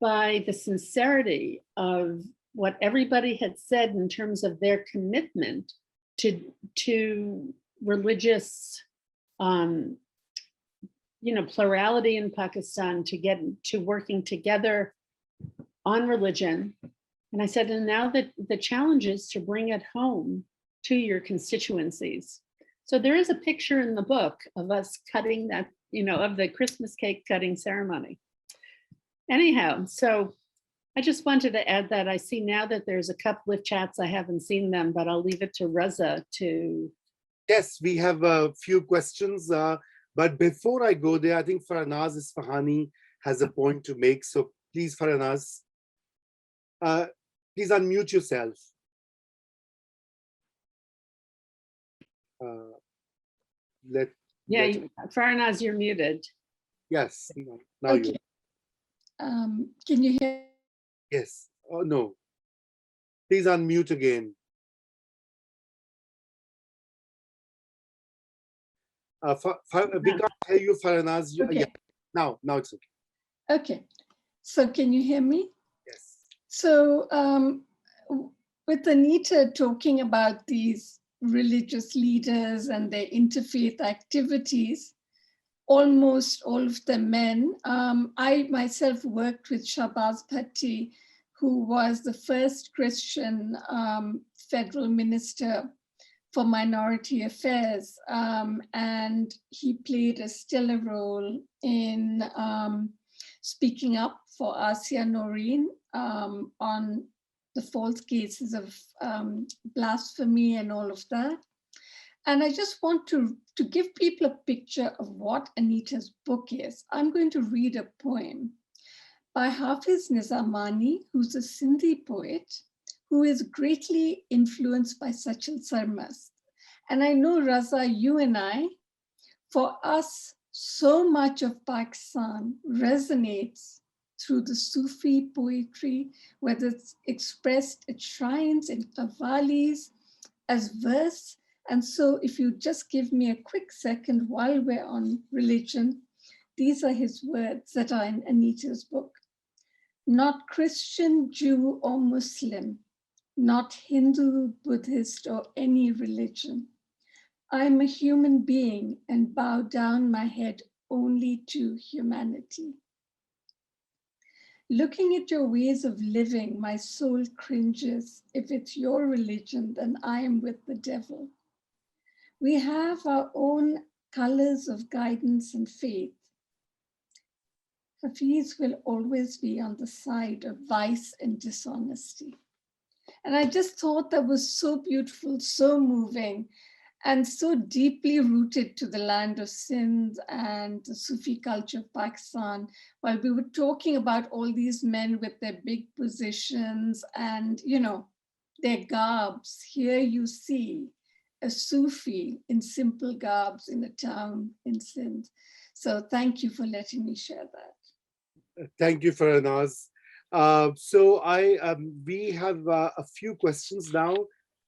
by the sincerity of what everybody had said in terms of their commitment to religious, plurality in Pakistan, to get to working together on religion. And I said, and now that the challenge is to bring it home to your constituencies. So there is a picture in the book of us cutting that, of the Christmas cake cutting ceremony. Anyhow, so I just wanted to add that. I see now that there's a couple of chats. I haven't seen them, but I'll leave it to Raza to. Yes, we have a few questions, but before I go there, I think Farahnaz Ispahani has a point to make. So please, Farahnaz, please unmute yourself. Farahnaz, you're muted. Yes, now okay. Can you hear? Yes. Oh, no. Please unmute again. We can't hear you, Farahnaz. Okay. Yeah. Now it's okay. Okay. So can you hear me? Yes. So with Anita talking about these religious leaders and their interfaith activities, almost all of them men. I myself worked with Shahbaz Bhatti, who was the first Christian federal minister for minority affairs. And he played a stellar role in speaking up for Asia Noreen on the false cases of blasphemy and all of that. And I just want to give people a picture of what Anita's book is. I'm going to read a poem by Hafiz Nizamani, who's a Sindhi poet, who is greatly influenced by Sachal Sarmast. And I know, Raza, you and I, for us, so much of Pakistan resonates through the Sufi poetry, whether it's expressed at shrines, in qawwalis, as verse. And so if you just give me a quick second while we're on religion, these are his words that are in Anita's book. Not Christian, Jew, or Muslim, not Hindu, Buddhist, or any religion. I'm a human being and bow down my head only to humanity. Looking at your ways of living, my soul cringes. If it's your religion, then I am with the devil. We have our own colors of guidance and faith. Hafiz will always be on the side of vice and dishonesty. And I just thought that was so beautiful, so moving, and so deeply rooted to the land of Sindh and the Sufi culture of Pakistan. While we were talking about all these men with their big positions and, you know, their garbs, here you see a Sufi in simple garbs in a town in Sindh. So thank you for letting me share that. Thank you, Farahnaz. We have a few questions now.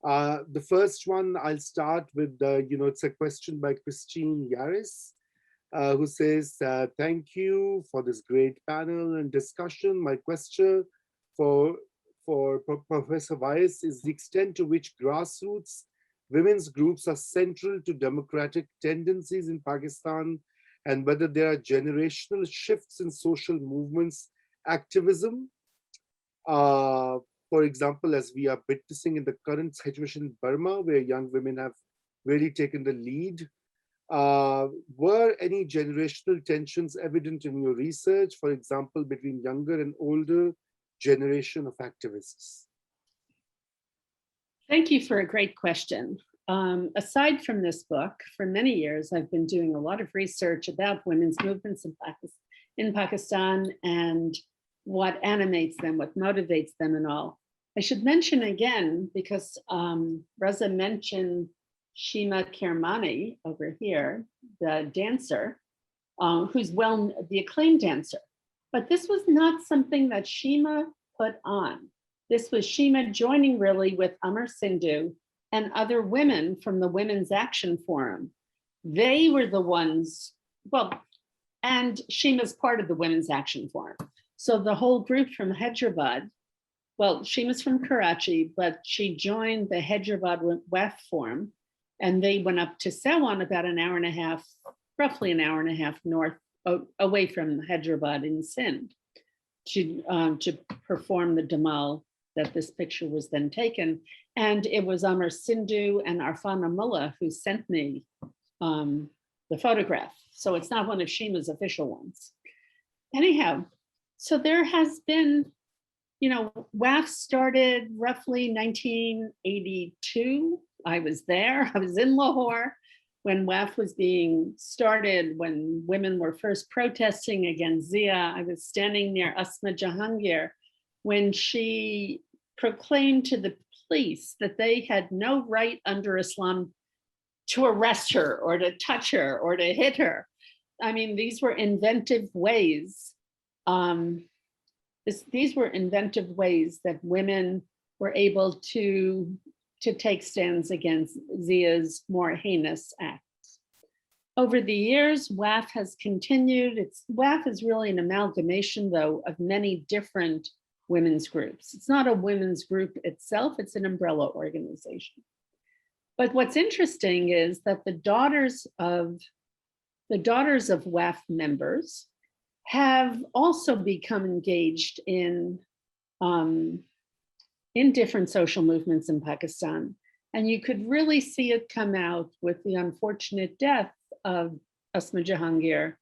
The first one, I'll start with, it's a question by Christine Yaris, who says, thank you for this great panel and discussion. My question for Professor Weiss is the extent to which grassroots women's groups are central to democratic tendencies in Pakistan, and whether there are generational shifts in social movements activism. For example, as we are witnessing in the current situation in Burma, where young women have really taken the lead. Were any generational tensions evident in your research, for example, between younger and older generation of activists? Thank you for a great question. Aside from this book, for many years, I've been doing a lot of research about women's movements in Pakistan and what animates them, what motivates them and all. I should mention again, because Raza mentioned Shima Kermani over here, the dancer, who's the acclaimed dancer. But this was not something that Shima put on. This was Shima joining really with Amar Sindhu and other women from the Women's Action Forum. They were the ones, and Shima's part of the Women's Action Forum. So the whole group from Hyderabad, Shima's from Karachi, but she joined the Hyderabad WEF Forum, and they went up to Sewan about an hour and a half, roughly an hour and a half north, away from Hyderabad in Sindh, to perform the Damal that this picture was then taken. And it was Amar Sindhu and Arfana Mullah who sent me the photograph. So it's not one of Shima's official ones. Anyhow, so there has been, WAF started roughly 1982. I was there, I was in Lahore when WAF was being started, when women were first protesting against Zia. I was standing near Asma Jahangir when she proclaimed to the police that they had no right under Islam to arrest her or to touch her or to hit her. I mean, these were inventive ways. These were inventive ways that women were able to take stands against Zia's more heinous acts. Over the years, WAF has continued. WAF is really an amalgamation, though, of many different women's groups. It's not a women's group itself, it's an umbrella organization. But what's interesting is that the daughters of WAF members have also become engaged in different social movements in Pakistan. And you could really see it come out with the unfortunate death of Asma Jahangir,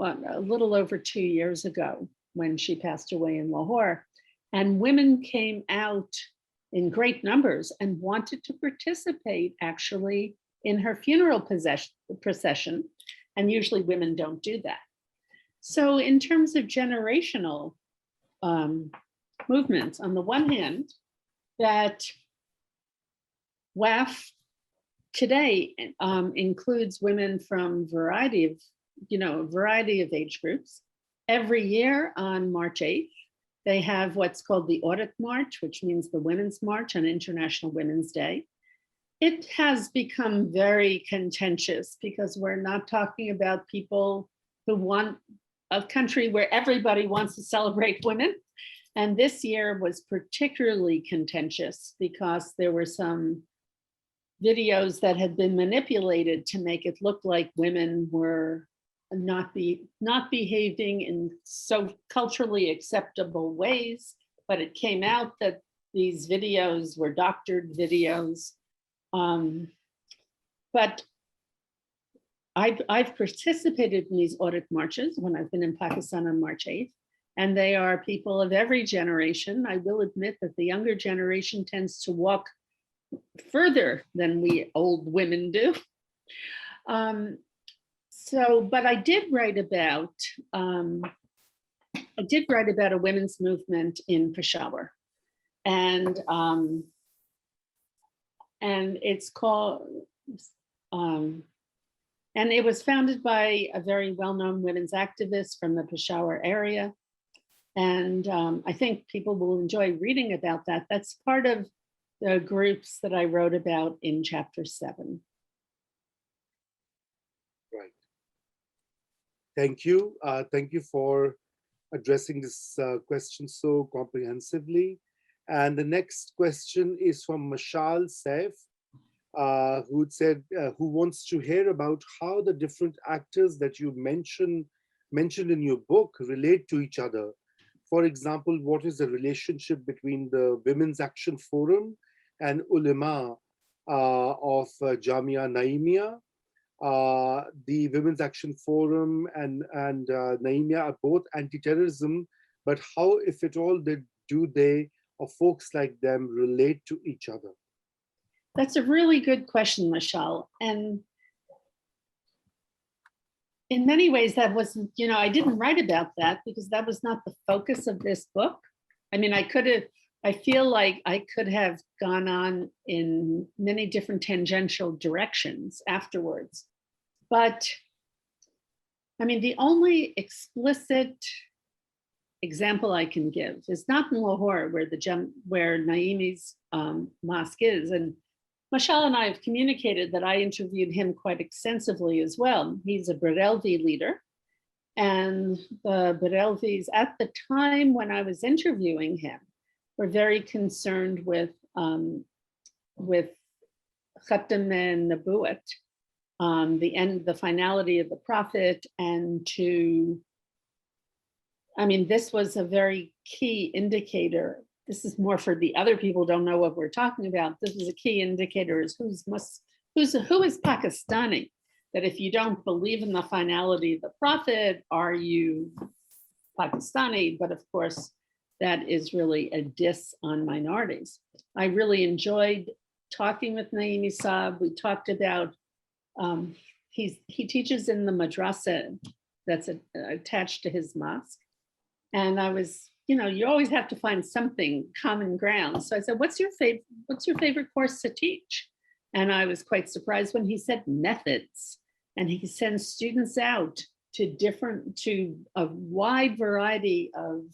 a little over 2 years ago when she passed away in Lahore. And women came out in great numbers and wanted to participate actually in her funeral procession. And usually women don't do that. So in terms of generational movements, on the one hand, that WAF today includes women from a variety of age groups. Every year on March 8th, they have what's called the Audit March, which means the Women's March on International Women's Day. It has become very contentious because we're not talking about people who want a country where everybody wants to celebrate women. And this year was particularly contentious because there were some videos that had been manipulated to make it look like women were not behaving in so culturally acceptable ways, but it came out that these videos were doctored videos. But I've participated in these audit marches when I've been in Pakistan on March 8th, and they are people of every generation. I will admit that the younger generation tends to walk further than we old women do. But I did write about a women's movement in Peshawar, and it's called. And it was founded by a very well-known women's activist from the Peshawar area. And I think people will enjoy reading about that. That's part of the groups that I wrote about in chapter 7. Right. Thank you. Thank you for addressing this question so comprehensively. And the next question is from Mashal Saif, who said, who wants to hear about how the different actors that you mentioned in your book relate to each other. For example, what is the relationship between the Women's Action Forum and ulama of Jamia Naimia? The Women's Action Forum and Naimia are both anti-terrorism, but how, if at all, do they or folks like them relate to each other? That's a really good question, Michelle. And in many ways, that wasn't, I didn't write about that because that was not the focus of this book. I mean, I feel like I could have gone on in many different tangential directions afterwards. But I mean, the only explicit example I can give is not in Lahore, where Naimi's mosque is. And Mashal and I have communicated that I interviewed him quite extensively as well. He's a Barelvi leader. And the Barelvis, at the time when I was interviewing him, were very concerned with Khatam and Nabuwat, the finality of the prophet, and this was a very key indicator. This is more for the other people who don't know what we're talking about. This is a key indicator is who is Pakistani, that if you don't believe in the finality of the prophet, are you Pakistani? But of course, that is really a diss on minorities. I really enjoyed talking with Naimi Saab. We talked about, he teaches in the madrasa that's attached to his mosque. And I was, you always have to find something common ground. So I said, what's your favorite course to teach? And I was quite surprised when he said methods. And he sends students out to a wide variety of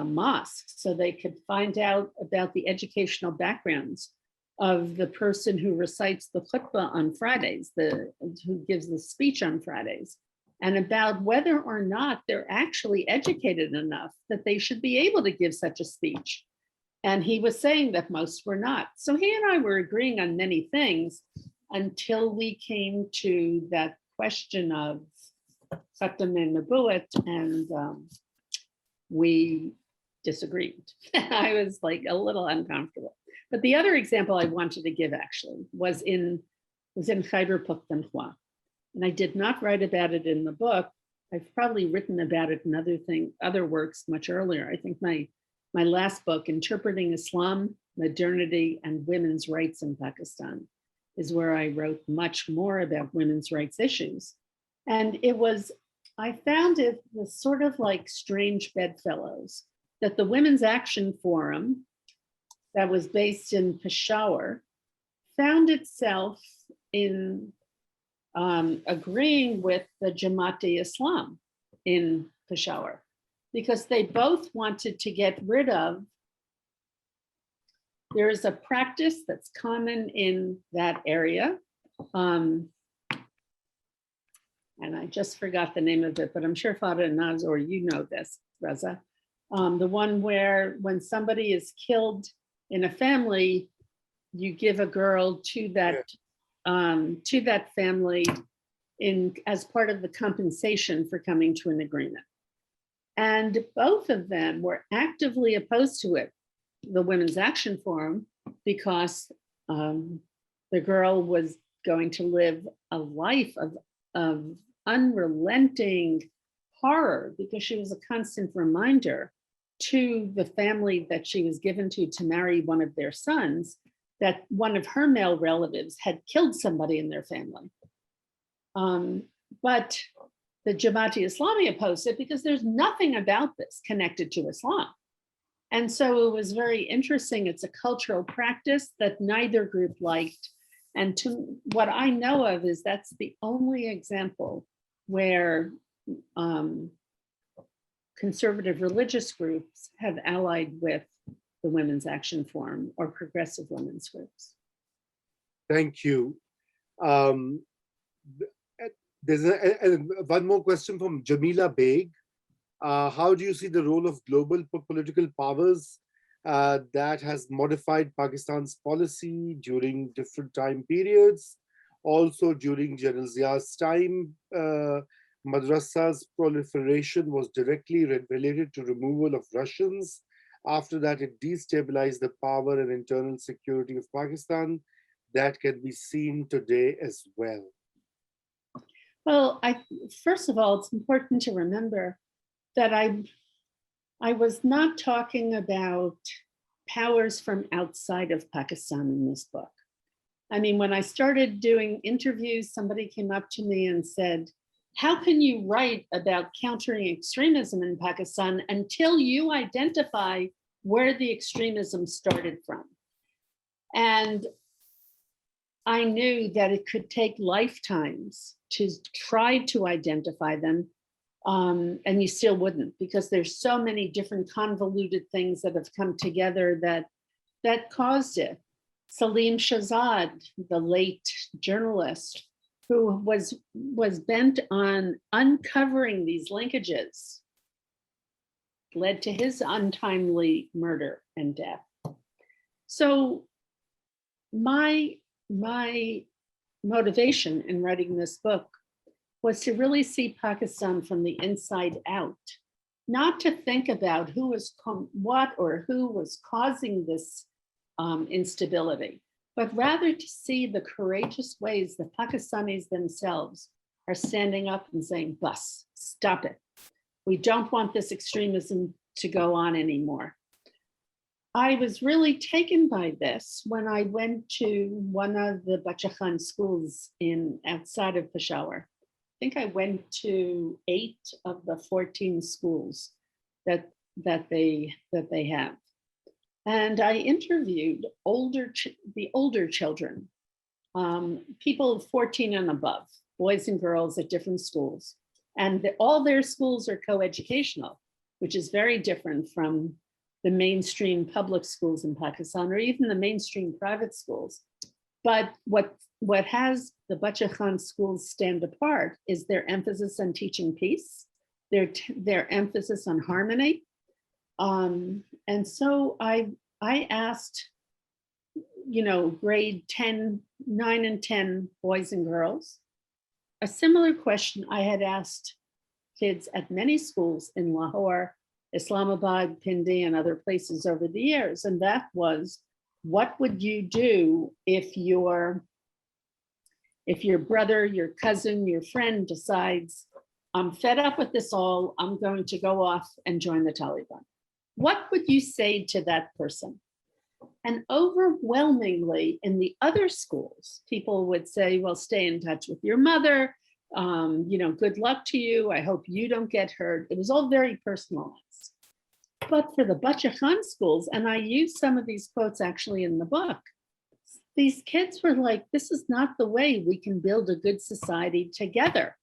mosques so they could find out about the educational backgrounds of the person who recites the khutbah on Fridays, who gives the speech on Fridays, and about whether or not they're actually educated enough that they should be able to give such a speech. And he was saying that most were not. So he and I were agreeing on many things until we came to that question of Khatam and Nabuwat, and we disagreed. I was like a little uncomfortable. But the other example I wanted to give actually was in Khyber Pakhtunkhwa. And I did not write about it in the book. I've probably written about it in other works much earlier. I think my last book, Interpreting Islam, Modernity, and Women's Rights in Pakistan, is where I wrote much more about women's rights issues. And I found it was sort of like strange bedfellows, that the Women's Action Forum that was based in Peshawar found itself in agreeing with the Jamaat-e-Islam in Peshawar, because they both wanted to get rid of, there is a practice that's common in that area, and I just forgot the name of it, but I'm sure Farahnaz, or you know this, Raza, the one where when somebody is killed in a family, you give a girl to that family as part of the compensation for coming to an agreement. And both of them were actively opposed to it, the Women's Action Forum, because the girl was going to live a life of unrelenting horror, because she was a constant reminder to the family that she was given to marry one of their sons, that one of her male relatives had killed somebody in their family. But the Jamaati Islami opposed it because there's nothing about this connected to Islam. And so it was very interesting. It's a cultural practice that neither group liked. And to what I know of is that's the only example where conservative religious groups have allied with the Women's Action Forum or progressive women's groups. Thank you. There's one more question from Jamila Beg. How do you see the role of global political powers that has modified Pakistan's policy during different time periods? Also during General Zia's time, madrasa's proliferation was directly related to removal of Russians. After that, it destabilized the power and internal security of Pakistan. That can be seen today as well. Well, first of all, it's important to remember that I was not talking about powers from outside of Pakistan in this book. I mean, when I started doing interviews, somebody came up to me and said, how can you write about countering extremism in Pakistan until you identify where the extremism started from? And I knew that it could take lifetimes to try to identify them, and you still wouldn't, because there's so many different convoluted things that have come together that caused it. Salim Shahzad, the late journalist, who was bent on uncovering these linkages, led to his untimely murder and death. So my motivation in writing this book was to really see Pakistan from the inside out, not to think about who was causing this instability, but rather to see the courageous ways the Pakistanis themselves are standing up and saying, "Bus, stop it. We don't want this extremism to go on anymore." I was really taken by this when I went to one of the Bacha Khan schools outside of Peshawar. I think I went to 8 of the 14 schools that they have. And I interviewed the older children, people 14 and above, boys and girls at different schools. And all their schools are coeducational, which is very different from the mainstream public schools in Pakistan, or even the mainstream private schools. But what has the Bacha Khan schools stand apart is their emphasis on teaching peace, their emphasis on harmony. And so I asked, grade 10, 9 and 10 boys and girls, a similar question I had asked kids at many schools in Lahore, Islamabad, Pindi, and other places over the years. And that was, what would you do if your brother, your cousin, your friend decides, I'm fed up with this all, I'm going to go off and join the Taliban? What would you say to that person? And overwhelmingly in the other schools, people would say, well, stay in touch with your mother. Good luck to you. I hope you don't get hurt. It was all very personalized. But for the Bacha Khan schools, and I use some of these quotes actually in the book, these kids were like, this is not the way we can build a good society together.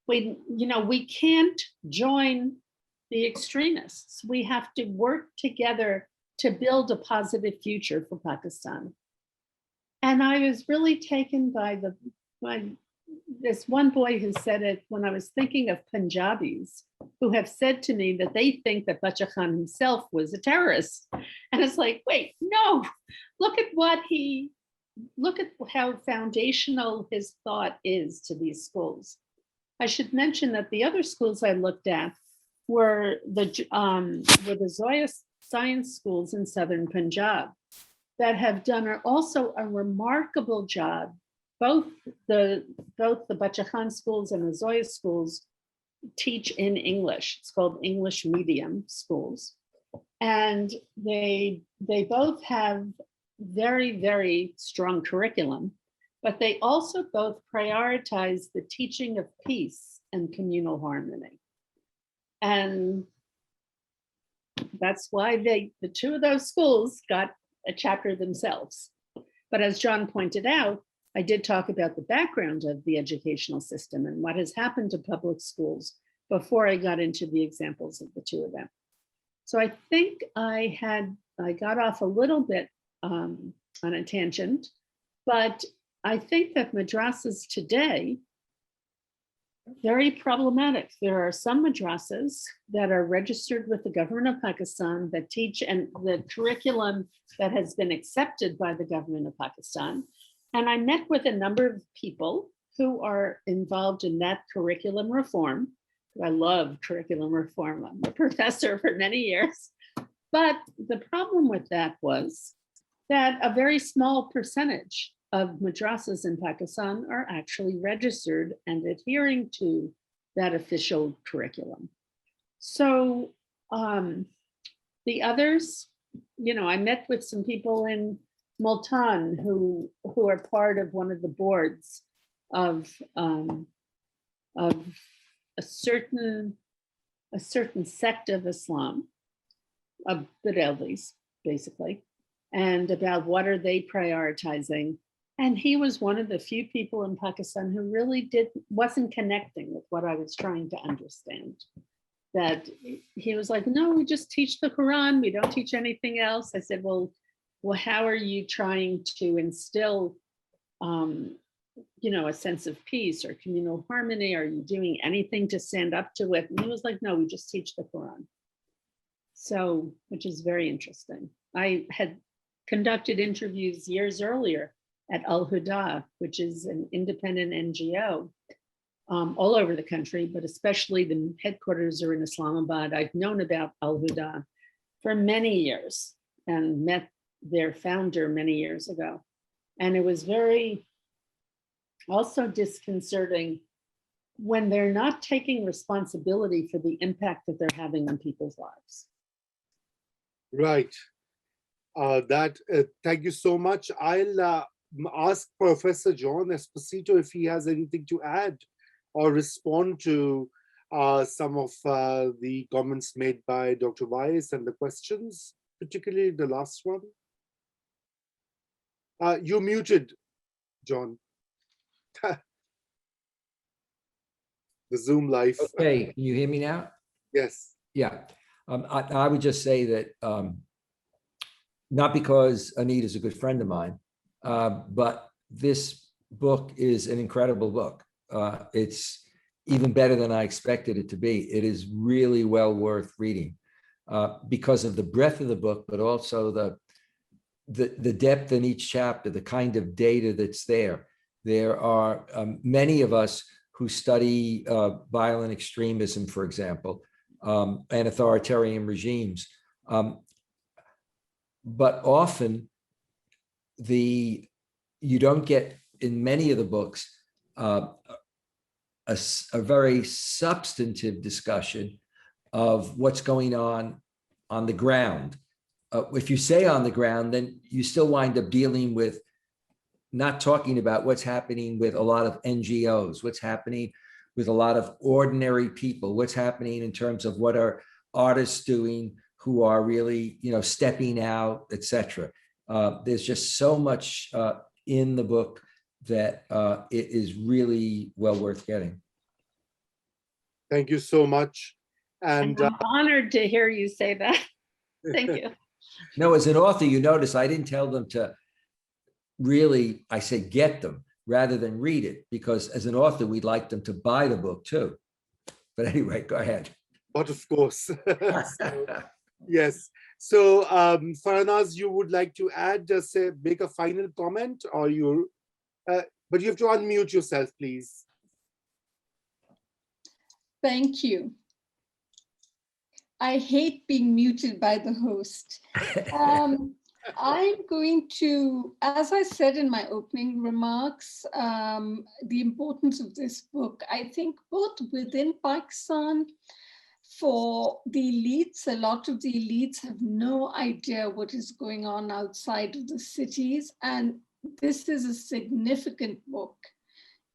We can't join the extremists. We have to work together to build a positive future for Pakistan. And I was really taken by this one boy who said it when I was thinking of Punjabis who have said to me that they think that Bacha Khan himself was a terrorist. And it's like, wait, no, look at how foundational his thought is to these schools. I should mention that the other schools I looked at were the Zoya science schools in southern Punjab that have done also a remarkable job both the Bachchan schools and the Zoya schools teach in English. It's called English medium schools. And they both have very, very strong curriculum, but they also both prioritize the teaching of peace and communal harmony. And that's why the two of those schools got a chapter themselves. But as John pointed out, I did talk about the background of the educational system and what has happened to public schools before I got into the examples of the two of them. So I think I got off a little bit on a tangent, but I think that madrasas today, very problematic. There are some madrasas that are registered with the government of Pakistan that teach, and the curriculum that has been accepted by the government of Pakistan. And I met with a number of people who are involved in that curriculum reform. I love curriculum reform. I'm a professor for many years. But the problem with that was that a very small percentage of madrasas in Pakistan are actually registered and adhering to that official curriculum. So the others, I met with some people in Multan who are part of one of the boards of a certain sect of Islam, of the Delvis, basically, and about what are they prioritizing. And he was one of the few people in Pakistan who really wasn't connecting with what I was trying to understand. That he was like, no, we just teach the Quran. We don't teach anything else. I said, well, how are you trying to instill, a sense of peace or communal harmony? Are you doing anything to stand up to it? And he was like, no, we just teach the Quran. So, which is very interesting. I had conducted interviews years earlier at Al Huda, which is an independent NGO all over the country, but especially the headquarters are in Islamabad. I've known about Al Huda for many years and met their founder many years ago. And it was very also disconcerting when they're not taking responsibility for the impact that they're having on people's lives. Right. Thank you so much. I'll ask Professor John Esposito if he has anything to add or respond to some of the comments made by Dr. Weiss and the questions, particularly the last one. You're muted, John. The Zoom live. Okay, can you hear me now? Yes. Yeah, I would just say that not because Anita is a good friend of mine, but this book is an incredible book. It's even better than I expected it to be. It is really well worth reading because of the breadth of the book, but also the depth in each chapter, the kind of data that's there. There are many of us who study violent extremism, for example, and authoritarian regimes. But often you don't get in many of the books a very substantive discussion of what's going on the ground. If you say on the ground, then you still wind up dealing with not talking about what's happening with a lot of NGOs, what's happening with a lot of ordinary people, what's happening in terms of what are artists doing who are really, stepping out, etc. There's just so much in the book that it is really well worth getting. Thank you so much. And I'm honored to hear you say that. Thank you. No, as an author, you notice I didn't tell them to really, I said get them rather than read it, because as an author, we'd like them to buy the book too. But anyway, go ahead. But of course. Yes. So Farahnaz, you would like to add, make a final comment, or but you have to unmute yourself, please. Thank you. I hate being muted by the host. I'm going to, as I said in my opening remarks, the importance of this book, I think both within Pakistan, for the elites, a lot of the elites have no idea what is going on outside of the cities. And this is a significant book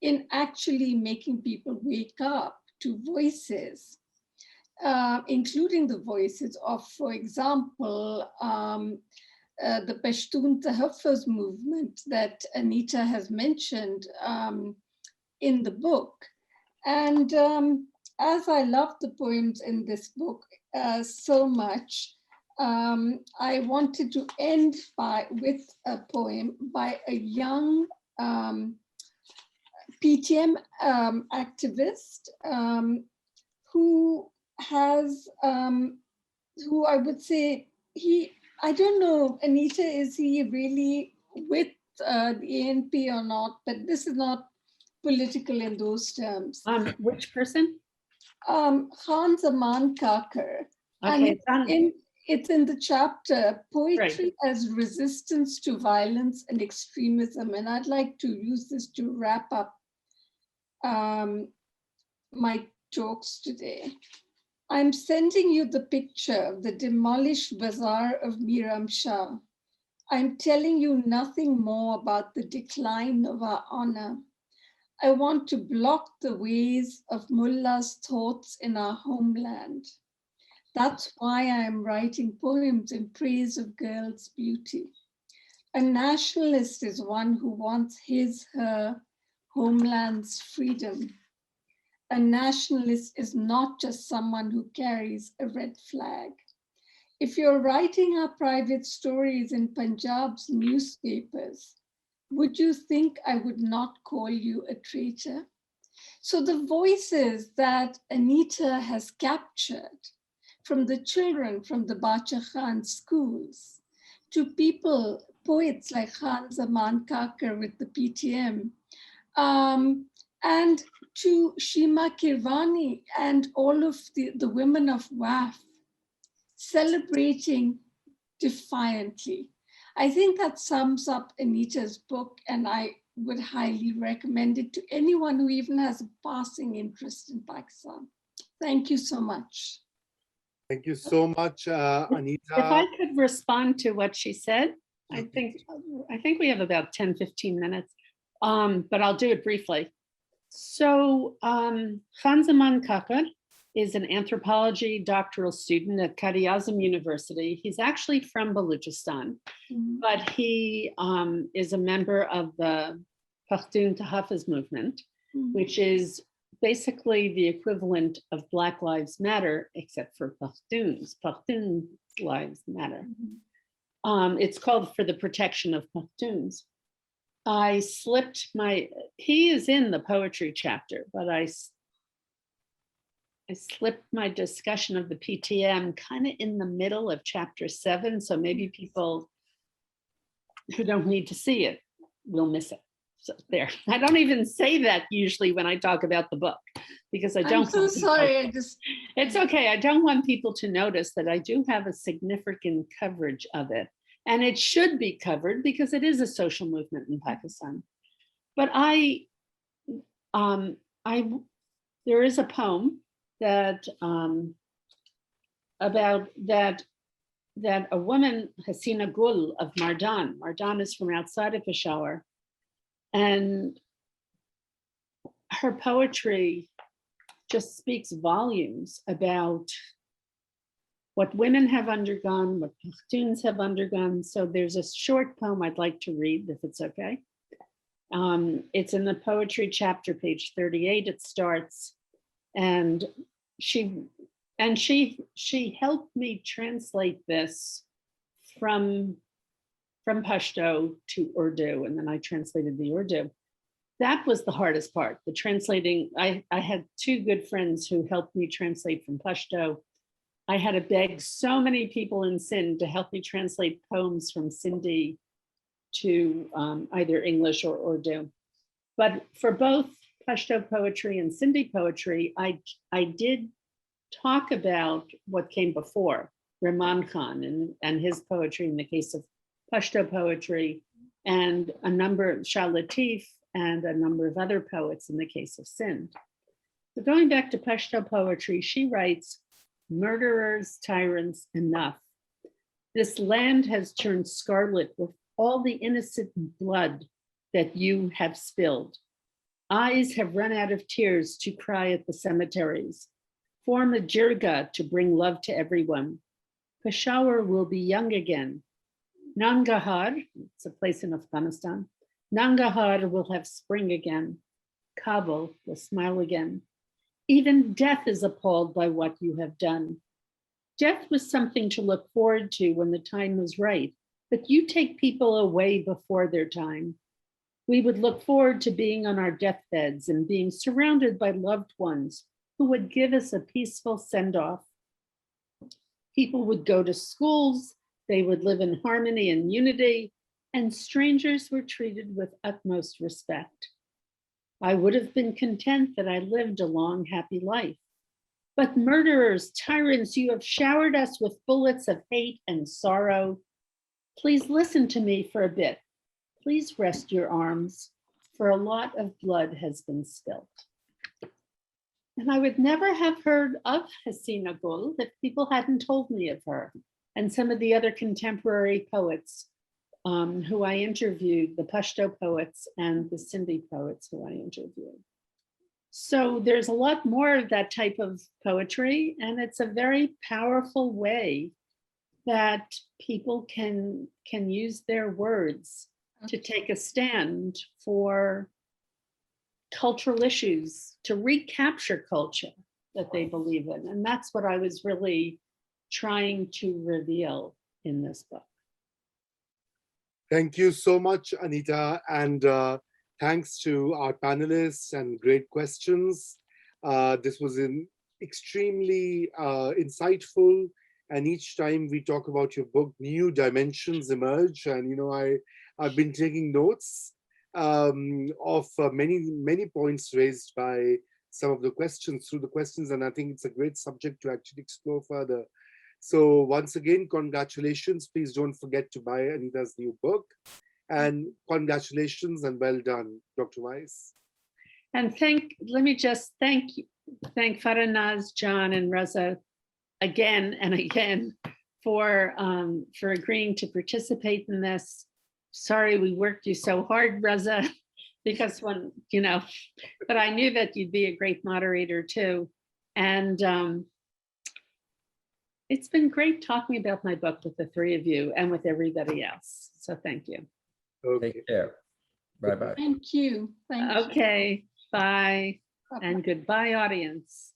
in actually making people wake up to voices, including the voices of, for example, the Pashtun Tahaffuz movement that Anita has mentioned in the book. And as I love the poems in this book so much, I wanted to end with a poem by a young PTM activist who has, who I would say, I don't know, Anita, is he really with the ANP or not? But this is not political in those terms. Which person? Khan Zaman Kakar. Okay, and it's in the chapter, Poetry Right. as Resistance to Violence and Extremism. And I'd like to use this to wrap up my talks today. I'm sending you the picture of the demolished bazaar of Miram Shah. I'm telling you nothing more about the decline of our honor. I want to block the ways of mullahs' thoughts in our homeland. That's why I am writing poems in praise of girls' beauty. A nationalist is one who wants his, her homeland's freedom. A nationalist is not just someone who carries a red flag. If you're writing our private stories in Punjab's newspapers, would you think I would not call you a traitor? So the voices that Anita has captured from the children from the Bacha Khan schools to people, poets like Khan Zaman Kakar with the PTM, and to Shima Kirvani and all of the women of WAF celebrating defiantly. I think that sums up Anita's book, and I would highly recommend it to anyone who even has a passing interest in Pakistan. Thank you so much. Thank you so much, Anita. If I could respond to what she said, I think we have about 10, 15 minutes, but I'll do it briefly. So Khan Zaman Kakar is an anthropology doctoral student at Qadi Azam University. He's actually from Balochistan, but he is a member of the Pashtun Tahaffuz movement, which is basically the equivalent of Black Lives Matter, except for Pashtuns. Pashtun Lives Matter. It's called For the Protection of Pashtuns. I slipped he is in the poetry chapter, but I slipped my discussion of the PTM kind of in the middle of chapter 7. So maybe people who don't need to see it will miss it. So there, I don't even say that usually when I talk about the book, because I don't. I'm so sorry, It's okay. I don't want people to notice that I do have a significant coverage of it. And it should be covered because it is a social movement in Pakistan. But there is a poem that about that a woman, Hasina Gul of Mardan. Mardan is from outside of Peshawar, and her poetry just speaks volumes about what women have undergone, what Pashtuns have undergone. So there's a short poem I'd like to read, if it's okay. It's in the poetry chapter, page 38. It starts, and she helped me translate this from Pashto to Urdu, and then I translated the Urdu. That was the hardest part, the translating. I had two good friends who helped me translate from Pashto. I had to beg so many people in Sindh to help me translate poems from Sindhi to either English or Urdu. But for both Pashto poetry and Sindhi poetry, I did talk about what came before, Rahman Khan and his poetry in the case of Pashto poetry, and a number of Shah Latif and a number of other poets in the case of Sindh. So going back to Pashto poetry, she writes, "Murderers, tyrants, enough. This land has turned scarlet with all the innocent blood that you have spilled. Eyes have run out of tears to cry at the cemeteries. Form a jirga to bring love to everyone. Peshawar will be young again. Nangarhar, it's a place in Afghanistan, Nangarhar will have spring again. Kabul will smile again. Even death is appalled by what you have done. Death was something to look forward to when the time was right, but you take people away before their time. We would look forward to being on our deathbeds and being surrounded by loved ones who would give us a peaceful send-off. People would go to schools, they would live in harmony and unity, and strangers were treated with utmost respect. I would have been content that I lived a long, happy life. But murderers, tyrants, you have showered us with bullets of hate and sorrow. Please listen to me for a bit. Please rest your arms, for a lot of blood has been spilt." And I would never have heard of Hasina Gul if people hadn't told me of her and some of the other contemporary poets who I interviewed, the Pashto poets and the Sindhi poets who I interviewed. So there's a lot more of that type of poetry, and it's a very powerful way that people can use their words to take a stand for cultural issues, to recapture culture that they believe in. And that's what I was really trying to reveal in this book. Thank you so much, Anita. And thanks to our panelists and great questions. This was extremely insightful. And each time we talk about your book, new dimensions emerge. And, I've been taking notes of many points raised by some of the questions through the questions. And I think it's a great subject to actually explore further. So once again, congratulations. Please don't forget to buy Anita's new book. And congratulations and well done, Dr. Weiss. And let me just thank Farahnaz, John, and Raza again and again for agreeing to participate in this. Sorry we worked you so hard, Raza, because but I knew that you'd be a great moderator too. And it's been great talking about my book with the three of you and with everybody else. So thank you. Okay. Take care. Bye-bye. Thank you. Thank you. Okay, bye. Bye-bye. And goodbye, audience.